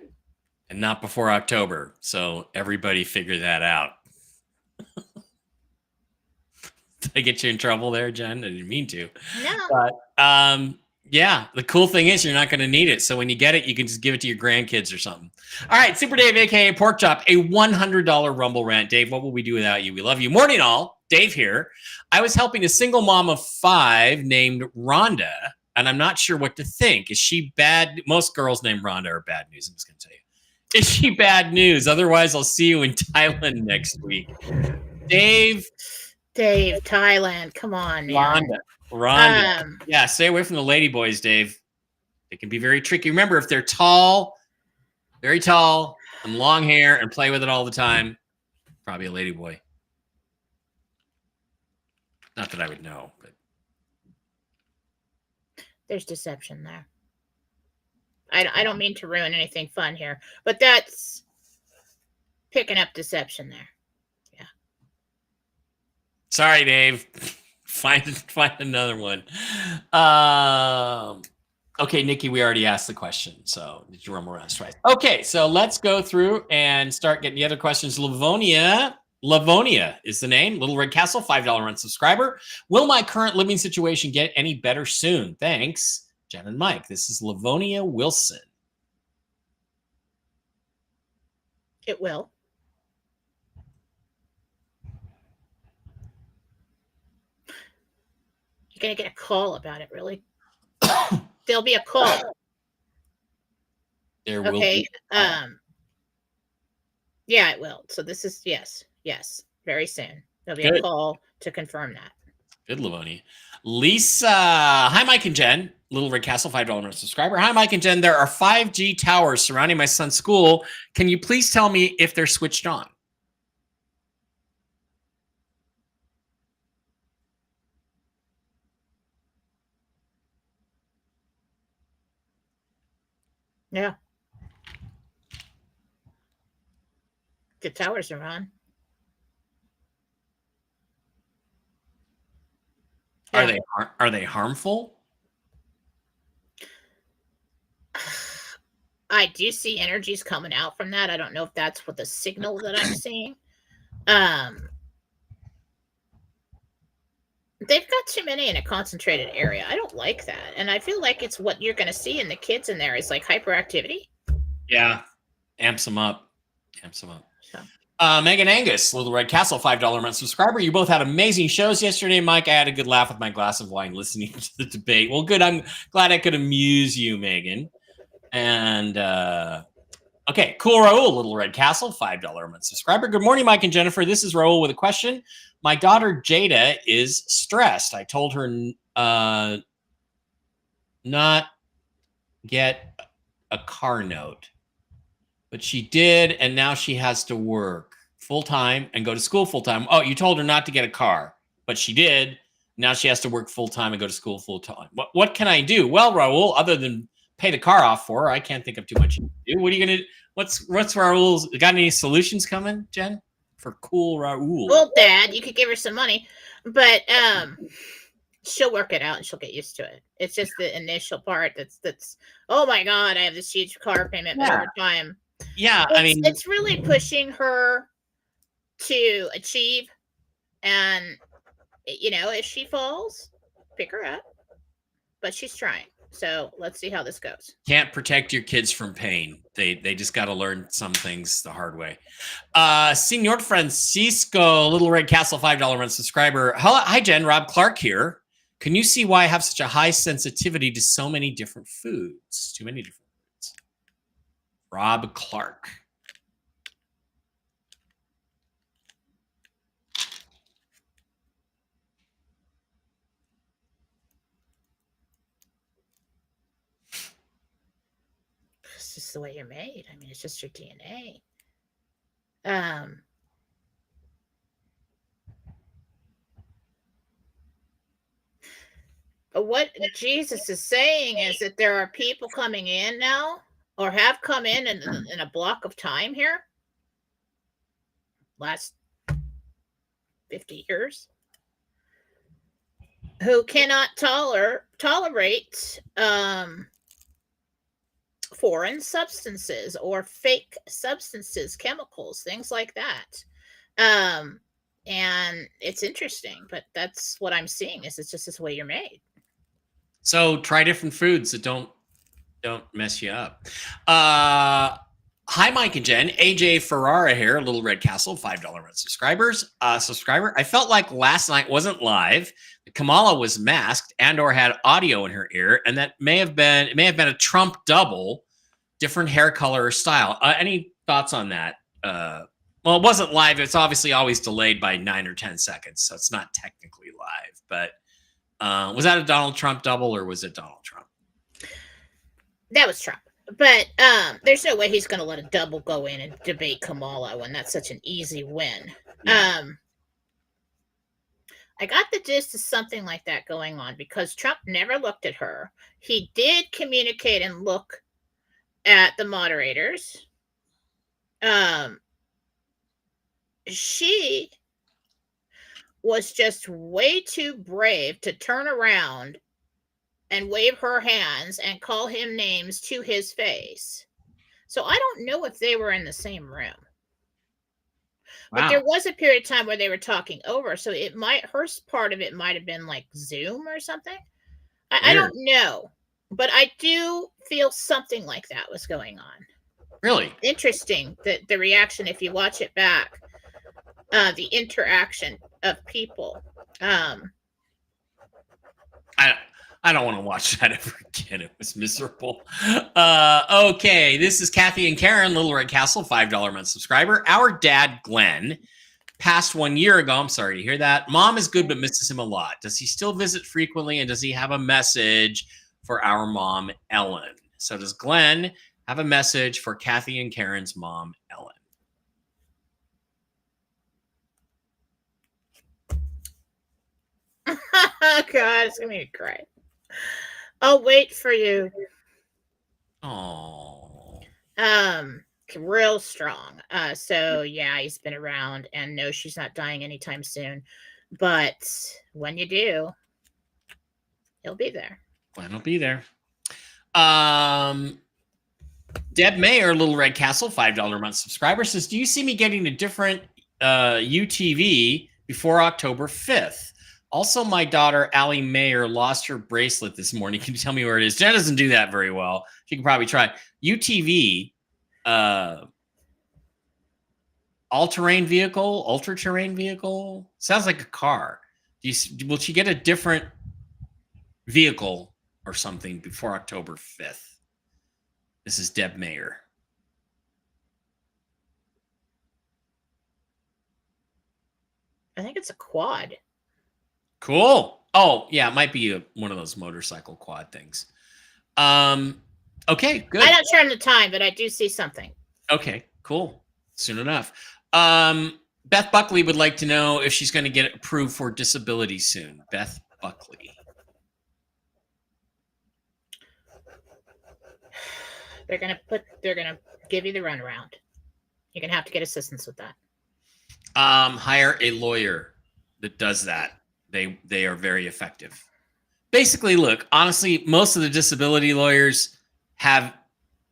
And not before October. So everybody figure that out. Did I get you in trouble there, Jen? I didn't mean to. No. But yeah, the cool thing is you're not going to need it. So when you get it, you can just give it to your grandkids or something. All right, Super Dave, aka Pork Chop, a $100 Rumble Rant. Dave, what will we do without you? We love you. Morning all. Dave here. I was helping a single mom of 5 named Rhonda, and I'm not sure what to think. Is she bad? Most girls named Rhonda are bad news. I'm just going to tell you. Is she bad news? Otherwise, I'll see you in Thailand next week. Dave, Thailand. Come on, man. Rhonda. Yeah, stay away from the lady boys, Dave. They can be very tricky. Remember, if they're tall, very tall, and long hair, and play with it all the time, probably a lady boy. Not that I would know, but there's deception there. I don't mean to ruin anything fun here, but that's picking up deception there. Yeah. Sorry, Dave. Find another one. Okay, Nikki, we already asked the question, so did you rumble around twice? Okay, so let's go through and start getting the other questions. Livonia is the name. Little Red Castle, $5 unsubscriber. Will my current living situation get any better soon? Thanks, Jen and Mike. This is Livonia Wilson. It will. You're going to get a call about it, really? There'll be a call. There will be. Yeah, it will. So this is, yes, very soon. There'll be a call to confirm that. Good, Livonia. Lisa. Hi, Mike and Jen. Little Red Castle, $5 subscriber. Hi, Mike and Jen. There are 5G towers surrounding my son's school. Can you please tell me if they're switched on? Yeah. The towers are on. Yeah. Are they harmful? I do see energies coming out from that. I don't know if that's what the signal that I'm seeing. They've got too many in a concentrated area. I don't like that. And I feel like it's what you're going to see in the kids in there is like hyperactivity. Yeah. Amps them up. Megan Angus, Little Red Castle, $5 a month subscriber. You both had amazing shows yesterday, Mike. I had a good laugh with my glass of wine listening to the debate. Well, good. I'm glad I could amuse you, Megan. And okay, Cool Raul, Little Red Castle, $5 a month subscriber. Good morning, Mike and Jennifer. This is Raul with a question. My daughter Jada is stressed. I told her not get a car note, but she did, and now she has to work full-time and go to school full-time. Oh, you told her not to get a car, but she did. Now she has to work full-time and go to school full-time. What can I do? Well, Raul, other than pay the car off for her, I can't think of too much to do. What are you going to do? What's Raul's? Got any solutions coming, Jen? For Cool Raul. Well, Dad, you could give her some money, but she'll work it out and she'll get used to it. It's just the initial part that's oh my God, I have this huge car payment over time. Yeah, I mean, it's really pushing her to achieve, and if she falls, pick her up. But she's trying. So let's see how this goes. Can't protect your kids from pain. They just got to learn some things the hard way. Senor Francisco, Little Red Castle, $5 month subscriber. Hi, Jen. Rob Clark here. Can you see why I have such a high sensitivity to so many different foods? Too many different foods. Rob Clark. It's just the way you're made. I mean, it's just your DNA. But what Jesus is saying is that there are people coming in now, or have come in a block of time here, last 50 years, who cannot tolerate foreign substances or fake substances, chemicals, things like that. And it's interesting, but that's what I'm seeing is it's just this way you're made. So try different foods that don't mess you up. Hi, Mike and Jen. AJ Ferrara here, Little Red Castle, $5 month subscriber. I felt like last night wasn't live. Kamala was masked and/or had audio in her ear, and that may have been a Trump double, different hair color or style. Any thoughts on that? Well, it wasn't live. It's obviously always delayed by 9 or 10 seconds, so it's not technically live. But was that a Donald Trump double, or was it Donald Trump? That was Trump. But there's no way he's going to let a double go in and debate Kamala when that's such an easy win. Yeah. I got the gist of something like that going on because Trump never looked at her. He did communicate and look at the moderators. She was just way too brave to turn around and wave her hands and call him names to his face. So I don't know if they were in the same room. Wow. But there was a period of time where they were talking over. So her part of it might have been like Zoom or something. I don't know. But I do feel something like that was going on. Really? Interesting that the reaction, if you watch it back, the interaction of people. I don't want to watch that ever again. It was miserable. Okay, this is Kathy and Karen, Little Red Castle, $5 month subscriber. Our dad, Glenn, passed 1 year ago. I'm sorry to hear that. Mom is good, but misses him a lot. Does he still visit frequently, and does he have a message for our mom, Ellen? So does Glenn have a message for Kathy and Karen's mom, Ellen? Oh, God, it's going to be great. I'll wait for you. Oh. Real strong. So yeah, he's been around, and no, she's not dying anytime soon. But when you do, he'll be there. Glenn will be there. Deb Mayer, Little Red Castle, $5 a month subscriber, says, do you see me getting a different UTV before October 5th? Also, my daughter, Allie Mayer, lost her bracelet this morning. Can you tell me where it is? Jen doesn't do that very well. She can probably try. UTV, all-terrain vehicle, ultra-terrain vehicle. Sounds like a car. Will she get a different vehicle or something before October 5th? This is Deb Mayer. I think it's a quad. Cool. Oh, yeah, it might be one of those motorcycle quad things. Okay, good. I'm not sure on the time, but I do see something. Okay, cool. Soon enough. Beth Buckley would like to know if she's going to get approved for disability soon. Beth Buckley. They're going to give you the runaround. You're going to have to get assistance with that. Hire a lawyer that does that. They are very effective. Basically, look, honestly, most of the disability lawyers have,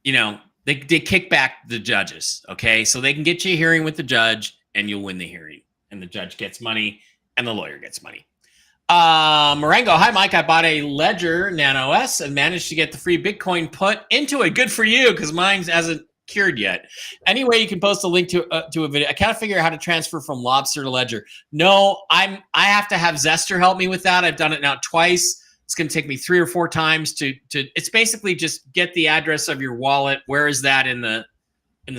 they kick back the judges, okay? So they can get you a hearing with the judge, and you'll win the hearing. And the judge gets money, and the lawyer gets money. Marengo, hi Mike. I bought a Ledger Nano S and managed to get the free Bitcoin put into it. Good for you, because mine hasn't cured yet. Anyway, you can post a link to a video. I can't figure out how to transfer from Lobster to Ledger. No, I have to have Zester help me with that. I've done it now twice. It's going to take me 3 or 4 times to. It's basically just get the address of your wallet. Where is that in the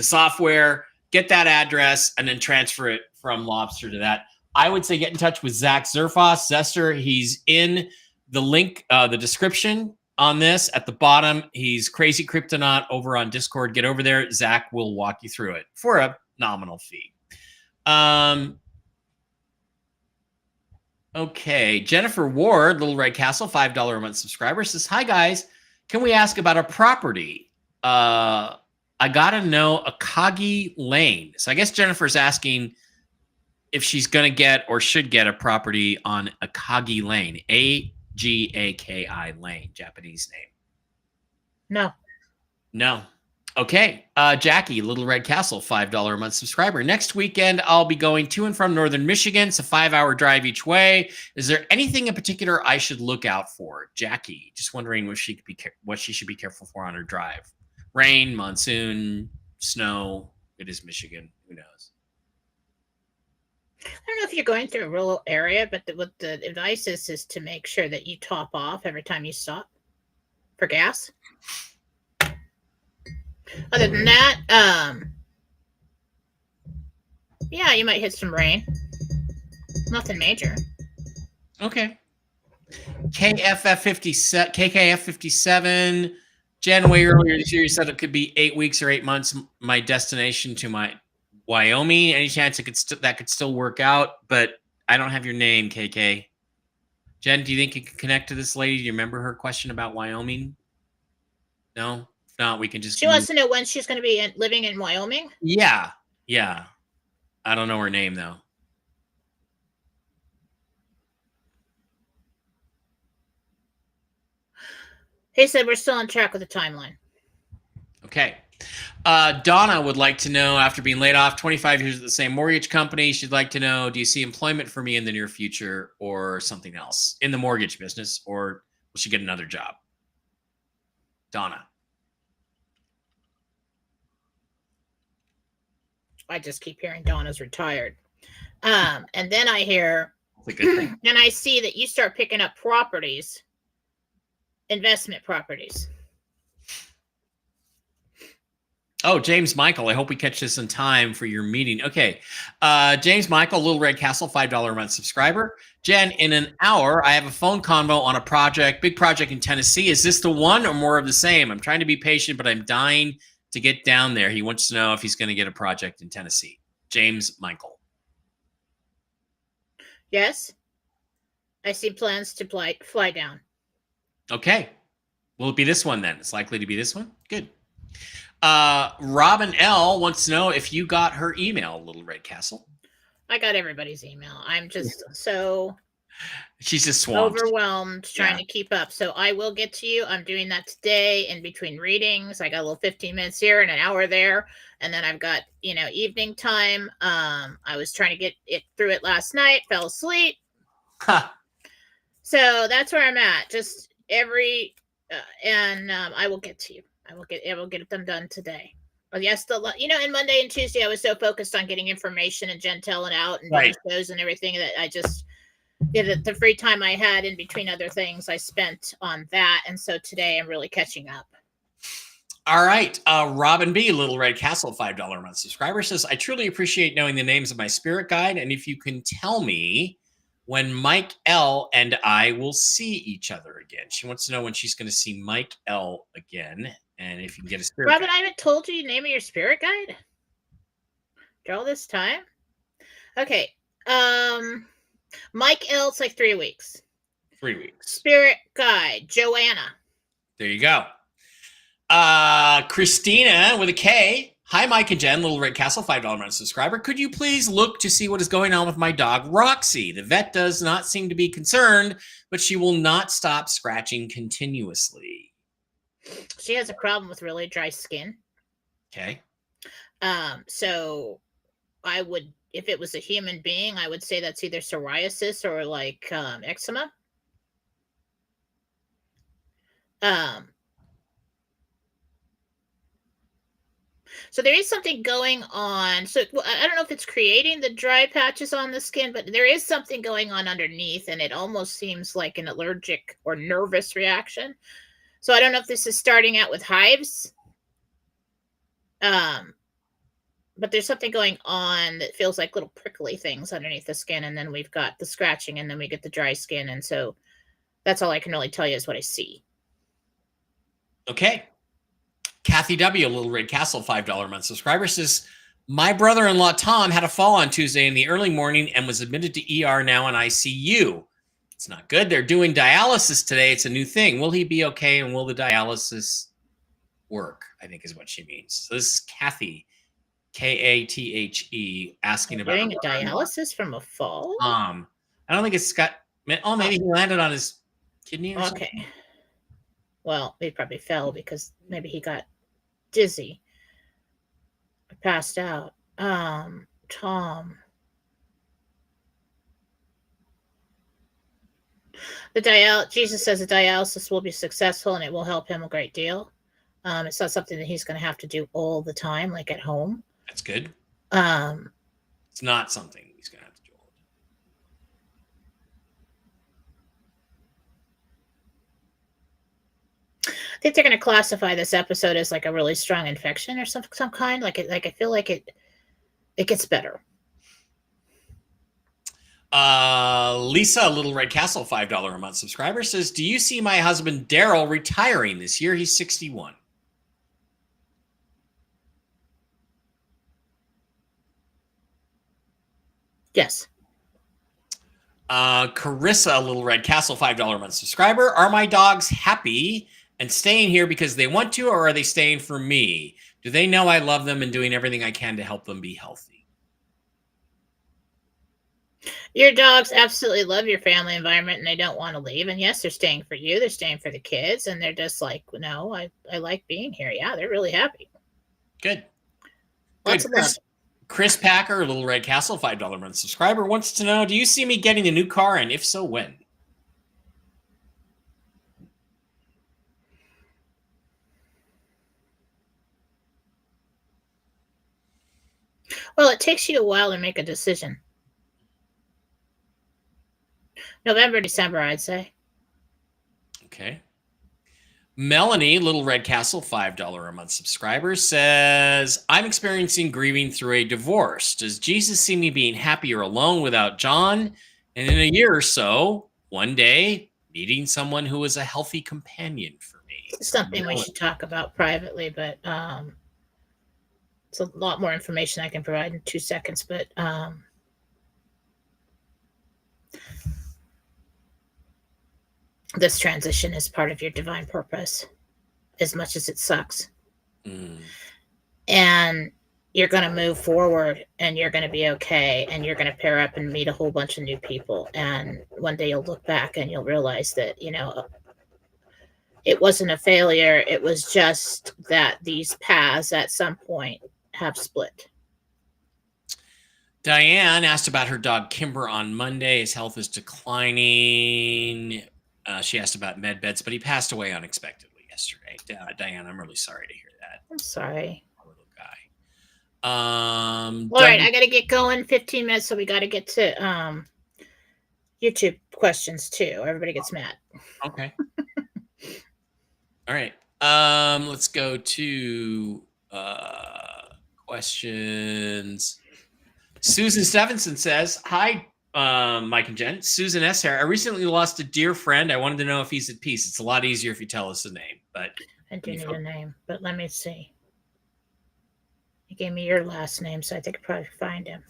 software? Get that address and then transfer it from Lobster to that. I would say get in touch with Zach Zerfoss, Zester. He's in the link, the description on this at the bottom. He's Crazy Cryptonaut over on Discord. Get over there. Zach will walk you through it for a nominal fee. Okay. Jennifer Ward, Little Red Castle, $5 a month subscriber, says, hi, guys. Can we ask about a property? I got to know Akagi Lane. So I guess Jennifer's asking if she's going to get or should get a property on Akagi Lane, Agaki Lane, Japanese name. No. Okay. Jackie, Little Red Castle, $5 a month subscriber. Next weekend, I'll be going to and from Northern Michigan. It's a 5-hour drive each way. Is there anything in particular I should look out for? Jackie, just wondering what she should be careful for on her drive. Rain, monsoon, snow. It is Michigan. Who knows? I don't know if you're going through a rural area, but what the advice is to make sure that you top off every time you stop for gas. Other than that, yeah, you might hit some rain. Nothing major. Okay. KKF 57. Jen, way earlier this year, you said it could be 8 weeks or 8 months. My destination to my Wyoming. Any chance that could still work out? But I don't have your name, KK. Jen, do you think you can connect to this lady? Do you remember her question about Wyoming? No? If not, we can just... She wants to know when she's going to be living in Wyoming? Yeah. I don't know her name, though. He said we're still on track with the timeline. Okay. Donna would like to know, after being laid off 25 years at the same mortgage company, she'd like to know, do you see employment for me in the near future or something else in the mortgage business, or will she get another job? Donna. I just keep hearing Donna's retired. And then I hear, then I see that you start picking up properties, investment properties. Oh, James Michael, I hope we catch this in time for your meeting. Okay. James Michael, Little Red Castle, $5 a month subscriber. Jen, in an hour, I have a phone convo on a big project in Tennessee. Is this the one or more of the same? I'm trying to be patient, but I'm dying to get down there. He wants to know if he's going to get a project in Tennessee. James Michael. Yes. I see plans to fly down. Okay. Will it be this one then? It's likely to be this one? Good. Robin L wants to know if you got her email, Little Red Castle. I got everybody's email. I'm just so... She's just swamped. Overwhelmed trying to keep up. So I will get to you. I'm doing that today in between readings. I got a little 15 minutes here and an hour there. And then I've got, evening time. I was trying to get it through it last night, fell asleep. So that's where I'm at. Just I will get to you. I will get them done today. But yes, and Monday and Tuesday I was so focused on getting information and Jen telling out and doing shows and everything that I just the free time I had in between other things I spent on that. And so today I'm really catching up. All right. Robin B, Little Red Castle, $5 a month subscriber, says, I truly appreciate knowing the names of my spirit guide. And if you can tell me when Mike L and I will see each other again. She wants to know when she's going to see Mike L again. And if you can get a spirit Robin, guide. I haven't told you the name of your spirit guide after all this time. Okay. Mike L, it's like 3 weeks. 3 weeks. Spirit guide, Joanna. There you go. Christina with a K. Hi, Mike and Jen, Little Red Castle, $5 a month subscriber. Could you please look to see what is going on with my dog, Roxy? The vet does not seem to be concerned, but she will not stop scratching continuously. She has a problem with really dry skin. Okay. So I would if it was a human being, I would say that's either psoriasis or like eczema. So there is something going on. So I don't know if it's creating the dry patches on the skin, but there is something going on underneath, and it almost seems like an allergic or nervous reaction. So I don't know if this is starting out with hives. But there's something going on that feels like little prickly things underneath the skin, and then we've got the scratching, and then we get the dry skin, and so that's all I can really tell you is what I see. Okay. Kathy W., Little Red Castle, $5 a month subscriber, says, my brother-in-law Tom had a fall on Tuesday in the early morning and was admitted to ER, now in ICU. It's not good. They're doing dialysis today. It's a new thing. Will he be okay, and will the dialysis work? I think is what she means. So this is Kathy, Kathe, asking about doing a dialysis from a fall. I don't think it's got. Oh, maybe he landed on his kidney or something. Okay. Well, he probably fell because maybe he got dizzy, passed out. Tom. Jesus says the dialysis will be successful and it will help him a great deal. It's not something that he's going to have to do all the time, like at home. That's good. It's not something he's going to have to do all the time. I think they're going to classify this episode as like a really strong infection or some kind. Like I feel like it gets better. Lisa, Little Red Castle, $5 a month subscriber, says, do you see my husband Daryl retiring this year? He's 61. Yes. Carissa, Little Red Castle, $5 a month subscriber. Are my dogs happy and staying here because they want to, or are they staying for me? Do they know I love them and doing everything I can to help them be healthy? Your dogs absolutely love your family environment and they don't want to leave. And yes, they're staying for you. They're staying for the kids. And they're just like, no, I like being here. Yeah, they're really happy. Good. Lots of love. Chris Packer, Little Red Castle, $5 a month subscriber, wants to know, do you see me getting a new car? And if so, when? Well, it takes you a while to make a decision. November, December, I'd say. Okay. Melanie, Little Red Castle, $5 a month subscriber, says, I'm experiencing grieving through a divorce. Does Jesus see me being happier alone without John? And in a year or so, one day, meeting someone who is a healthy companion for me. It's something we should talk about privately, but it's a lot more information I can provide in 2 seconds. But this transition is part of your divine purpose, as much as it sucks. And you're going to move forward and you're going to be okay. And you're going to pair up and meet a whole bunch of new people. And one day you'll look back and you'll realize that, it wasn't a failure. It was just that these paths at some point have split. Diane asked about her dog Kimber on Monday. His health is declining. She asked about med beds, but he passed away unexpectedly yesterday. Diane, I'm really sorry to hear that. I'm sorry. Poor little guy. All right, I got to get going. 15 minutes, so we got to get to YouTube questions too. Everybody gets mad. Okay. All right. Let's go to questions. Susan Stevenson says, hi, Mike and Jen. Susan S. here. I recently lost a dear friend. I wanted to know if he's at peace. It's a lot easier if you tell us the name. But I do need a name, but let me see. You gave me your last name, so I think I probably find him.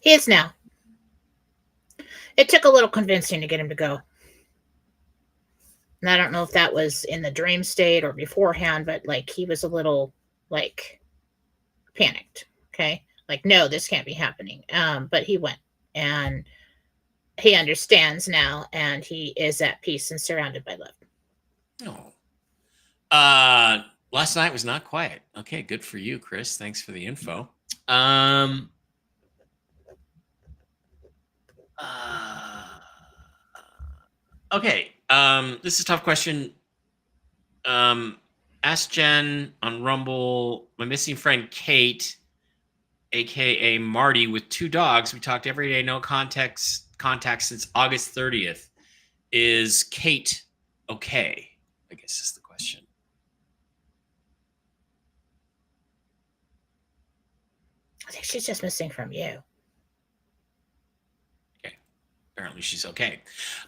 He is now. It took a little convincing to get him to go. And I don't know if that was in the dream state or beforehand, but like he was a little like panicked. Okay. Like, no, this can't be happening. But he went, and he understands now, and he is at peace and surrounded by love. Oh. Last night was not quiet. Okay, good for you, Chris. Thanks for the info. Okay. This is a tough question. Ask Jen on Rumble. My missing friend Kate, aka Marty, with 2 dogs. We talked every day, no contact since August 30th. Is Kate okay? I guess is the question. I think she's just missing from you. Okay. Apparently she's okay.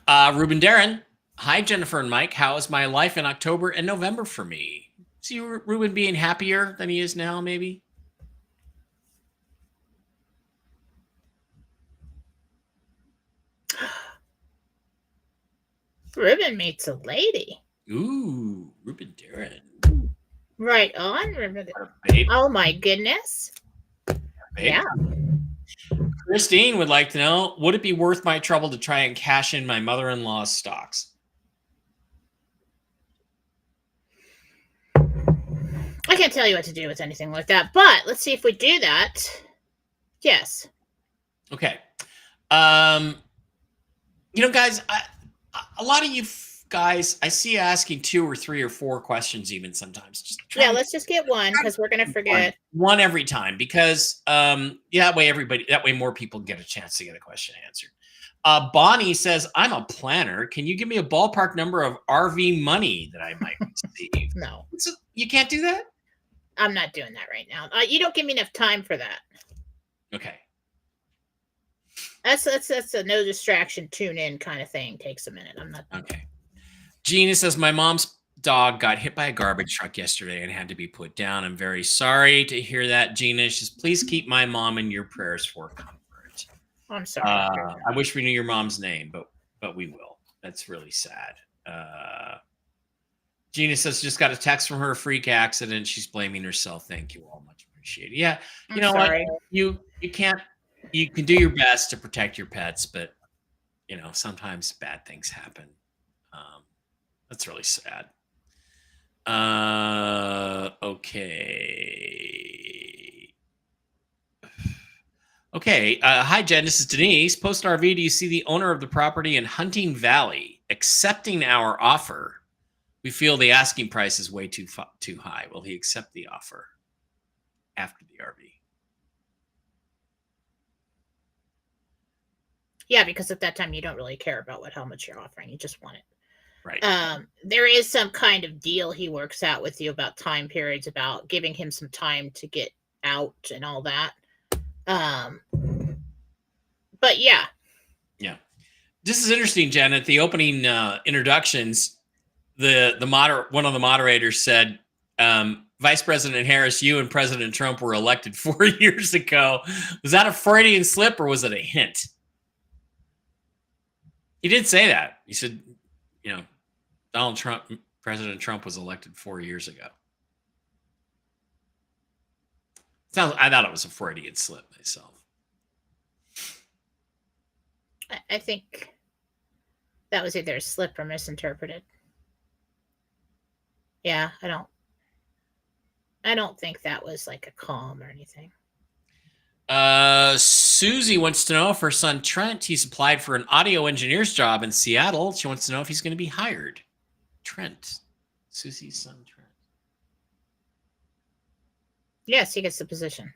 Ruben Darren. Hi, Jennifer and Mike. How is my life in October and November for me? See Ruben being happier than he is now, maybe? Ruben meets a lady. Ooh, Ruben Darren. Right on, Ruben. Oh my goodness. Yeah. Christine would like to know, would it be worth my trouble to try and cash in my mother-in-law's stocks? I can't tell you what to do with anything like that, but let's see if we do that. Yes. Okay. Guys, a lot of you guys, I see you asking 2 or 3 or 4 questions even sometimes. Let's just get one because we're gonna forget one every time because that way more people get a chance to get a question answered. Bonnie says, I'm a planner. Can you give me a ballpark number of RV money that I might receive? No. You can't do that? I'm not doing that right now. You don't give me enough time for that. Okay. That's a no distraction, tune in kind of thing. Takes a minute. I'm not. Okay. Gina says, my mom's dog got hit by a garbage truck yesterday and had to be put down. I'm very sorry to hear that, Gina. She says, please keep my mom in your prayers for comfort. I'm sorry. I wish we knew your mom's name, but we will. That's really sad. Gina says, just got a text from her, a freak accident. She's blaming herself. Thank you all. Much appreciated. Yeah. You know what? You can do your best to protect your pets, but sometimes bad things happen. That's really sad. Okay. Hi, Jen. This is Denise. Post RV. Do you see the owner of the property in Hunting Valley accepting our offer? We feel the asking price is way too high. Will he accept the offer after the RV? Yeah, because at that time you don't really care about how much you're offering. You just want it. Right. There is some kind of deal he works out with you about time periods, about giving him some time to get out and all that. But yeah. Yeah. This is interesting, Jen. At the opening introductions, one of the moderators said, Vice President Harris, you and President Trump were elected 4 years ago. Was that a Freudian slip or was it a hint? He did say that. He said, President Trump was elected 4 years ago. I thought it was a Freudian slip myself. I think that was either a slip or misinterpreted. Yeah, I don't think that was like a calm or anything. Susie wants to know if her son Trent, he's applied for an audio engineer's job in Seattle. She wants to know if he's going to be hired. Trent, Susie's son Trent. Yes, he gets the position.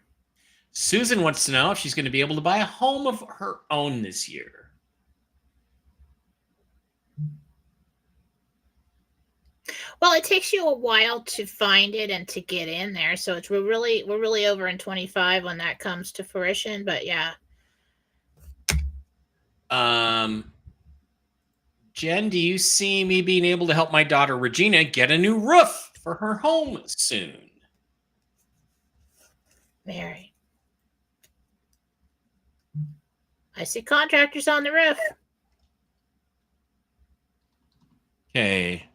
Susan wants to know if she's going to be able to buy a home of her own this year. Well, it takes you a while to find it and to get in there. So we're really over in 25 when that comes to fruition. But yeah. Jen, do you see me being able to help my daughter Regina get a new roof for her home soon? Mary, I see contractors on the roof. Okay.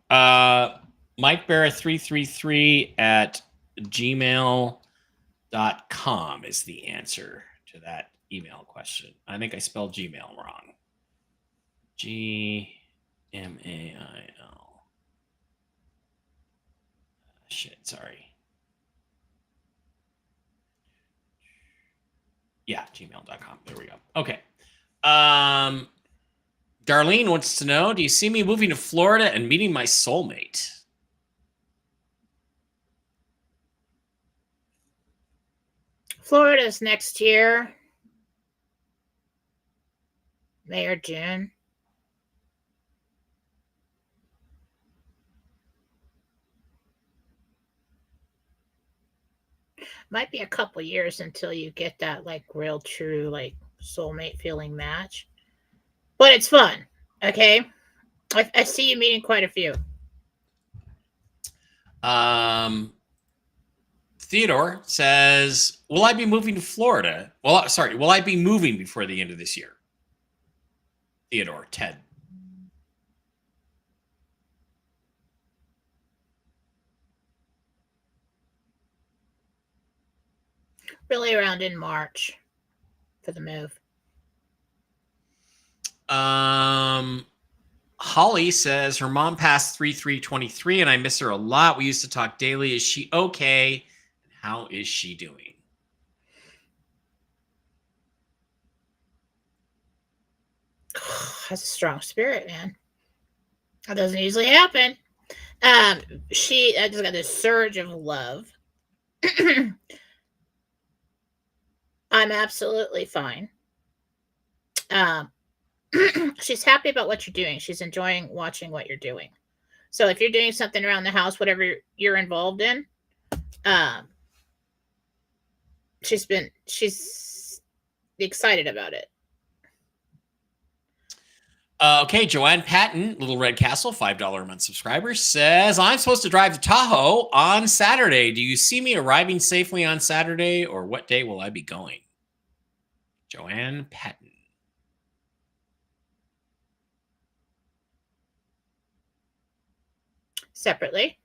MikeBarra333@gmail.com is the answer to that email question. I think I spelled Gmail wrong. Gmail. Shit, sorry. Yeah, gmail.com. There we go. Okay. Darlene wants to know, do you see me moving to Florida and meeting my soulmate? Florida's next year. May or June. Might be a couple years until you get that like real true like soulmate feeling match. But it's fun. Okay. I see you meeting quite a few. Theodore says, will I be moving to Florida? Well, sorry, will I be moving before the end of this year? Theodore, Ted. Really around in March for the move. Holly says her mom passed 3/3/23 and I miss her a lot. We used to talk daily. Is she okay? How is she doing? Has a strong spirit, man. That doesn't usually happen. She just got this surge of love. I'm absolutely fine. She's happy about what you're doing. She's enjoying watching what you're doing. So if you're doing something around the house, whatever you're involved in, she's excited about it. Okay, Joanne Patton, Little Red Castle, $5 a month subscriber, says, I'm supposed to drive to Tahoe on Saturday. Do you see me arriving safely on Saturday, or what day will I be going? Joanne Patton. Separately.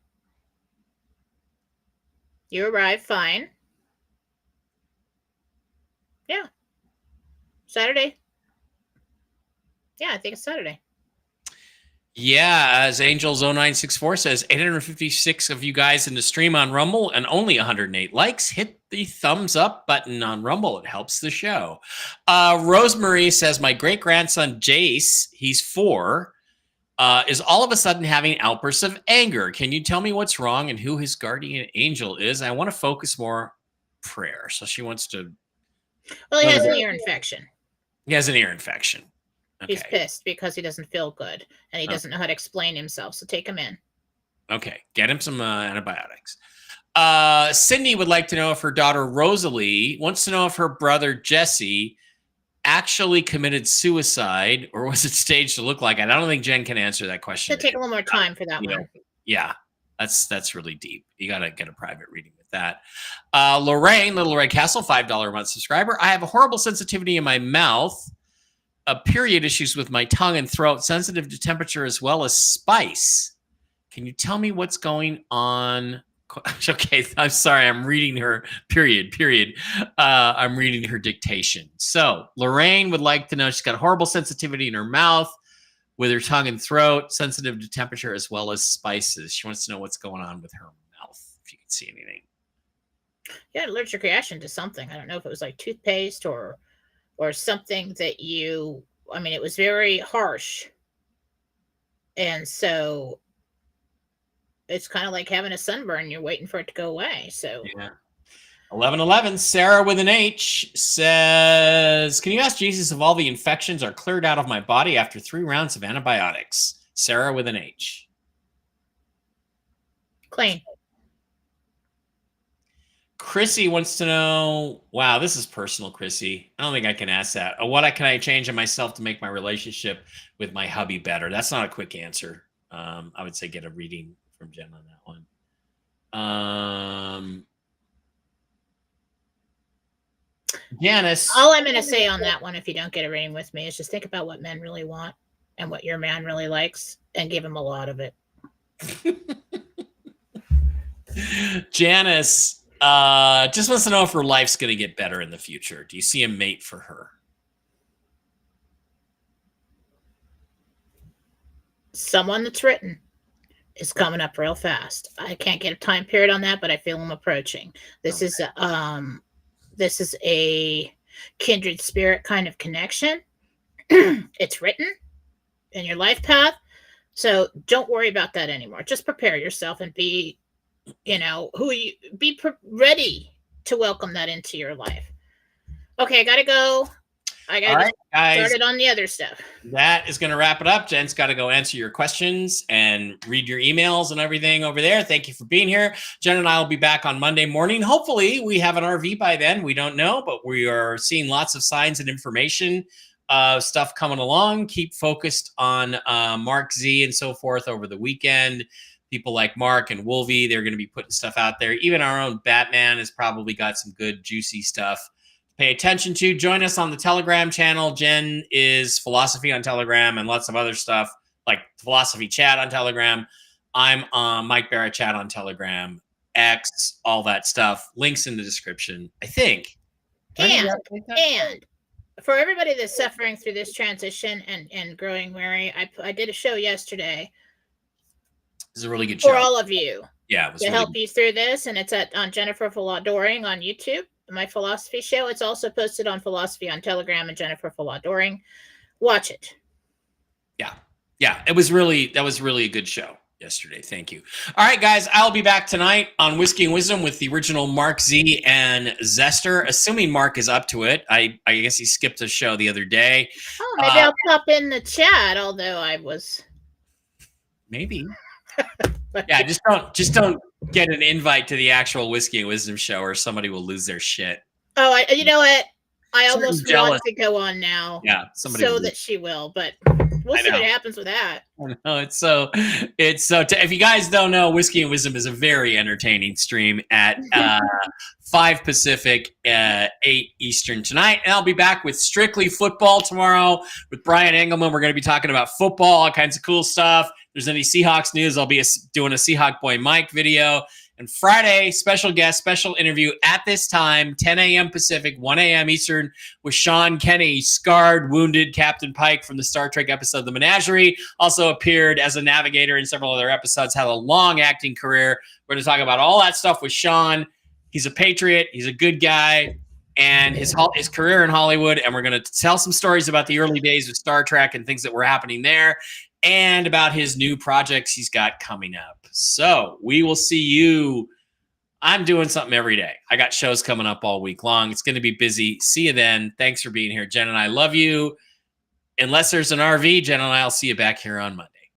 You arrive fine. Yeah. Saturday. Yeah, I think it's Saturday. Yeah, as Angels0964 says, 856 of you guys in the stream on Rumble and only 108 likes. Hit the thumbs up button on Rumble. It helps the show. Rosemary says, my great-grandson Jace, he's 4, is all of a sudden having outbursts of anger. Can you tell me what's wrong and who his guardian angel is? I want to focus more prayer. So she wants to... Well, he has an ear infection. He has an ear infection. Okay. He's pissed because he doesn't feel good and he doesn't know how to explain himself. So take him in. Okay. Get him some antibiotics. Cindy would like to know if her daughter Rosalie wants to know if her brother Jesse actually committed suicide or was it staged to look like it. I don't think Jen can answer that question. It'll take a little more time for that one. Yeah. That's really deep. You got to get a private reading with that. Lorraine, Little Red Castle, $5 a month subscriber. I have a horrible sensitivity in my mouth. Period issues with my tongue and throat, sensitive to temperature as well as spice. Can you tell me what's going on? Okay, I'm sorry. I'm reading her period. I'm reading her dictation. So Lorraine would like to know she's got horrible sensitivity in her mouth with her tongue and throat, sensitive to temperature as well as spices. She wants to know what's going on with her mouth, if you can see anything. Yeah, allergic reaction to something. I don't know if it was like toothpaste or something that it was very harsh. And so it's kind of like having a sunburn. You're waiting for it to go away. So yeah. 1111, Sarah with an H says, can you ask Jesus if all the infections are cleared out of my body after 3 rounds of antibiotics? Sarah with an H. Clean. Chrissy wants to know, wow, this is personal, Chrissy. I don't think I can ask that. What can I change in myself to make my relationship with my hubby better? That's not a quick answer. I would say get a reading from Jen on that one. Janice. All I'm going to say on that one, if you don't get a reading with me, is just think about what men really want and what your man really likes and give him a lot of it. Janice just wants to know if her life's going to get better in the future. Do you see a mate for her? someone that's written is coming up real fast. I can't get a time period on that, but I feel them approaching. This is a kindred spirit kind of connection. It's written in your life path. So don't worry about that anymore. Just prepare yourself and be, ready to welcome that into your life. Okay, I gotta go. I gotta get started on the other stuff. That is going to wrap it up. Jen's got to go answer your questions and read your emails and everything over there. Thank you for being here. Jen and I will be back on Monday morning. Hopefully we have an RV by then. We don't know, but we are seeing lots of signs and information stuff coming along. Keep focused on Mark Z and so forth over the weekend. People like Mark and Wolvie, they're going to be putting stuff out there. Even our own Batman has probably got some good, juicy stuff to pay attention to. Join us on the Telegram channel. Jen is Philosophy on Telegram and lots of other stuff like Philosophy Chat on Telegram. I'm on Mike Barrett Chat on Telegram, X, all that stuff. Links in the description, I think. And for everybody that's suffering through this transition and growing weary, I did a show yesterday. This is a really good show for all of you. Yeah, it was to really help good. you through this, and it's on Jennifer Doring on YouTube, my philosophy show. It's also posted on Philosophy on Telegram and Jennifer Doring. Watch it. Yeah, that was really a good show yesterday. Thank you. All right, guys, I'll be back tonight on Whiskey and Wisdom with the original Mark Z and Zester, assuming Mark is up to it. I guess he skipped a show the other day. Oh, maybe I'll pop in the chat, although I was maybe. Yeah, just don't get an invite to the actual Whiskey and Wisdom show, or somebody will lose their shit. Oh, you know what? I almost want to go on now. Yeah, that she will, but we'll see what happens with that. No, it's so. If you guys don't know, Whiskey and Wisdom is a very entertaining stream at 5 Pacific, 8 Eastern tonight. And I'll be back with Strictly Football tomorrow with Brian Engelman. We're going to be talking about football, all kinds of cool stuff. If there's any Seahawks news, I'll be doing a Seahawk Boy Mike video. And Friday, special guest, special interview at this time, 10 a.m. Pacific, 1 a.m. Eastern, with Sean Kenny, scarred, wounded Captain Pike from the Star Trek episode The Menagerie. Also appeared as a navigator in several other episodes, had a long acting career. We're going to talk about all that stuff with Sean. He's a patriot. He's a good guy. And his career in Hollywood. And we're going to tell some stories about the early days of Star Trek and things that were happening there, and about his new projects he's got coming up. So we will see you. I'm doing something every day. I got shows coming up all week long. It's going to be busy. See you then. Thanks for being here. Jen and I love you. Unless there's an RV, Jen and I will see you back here on Monday.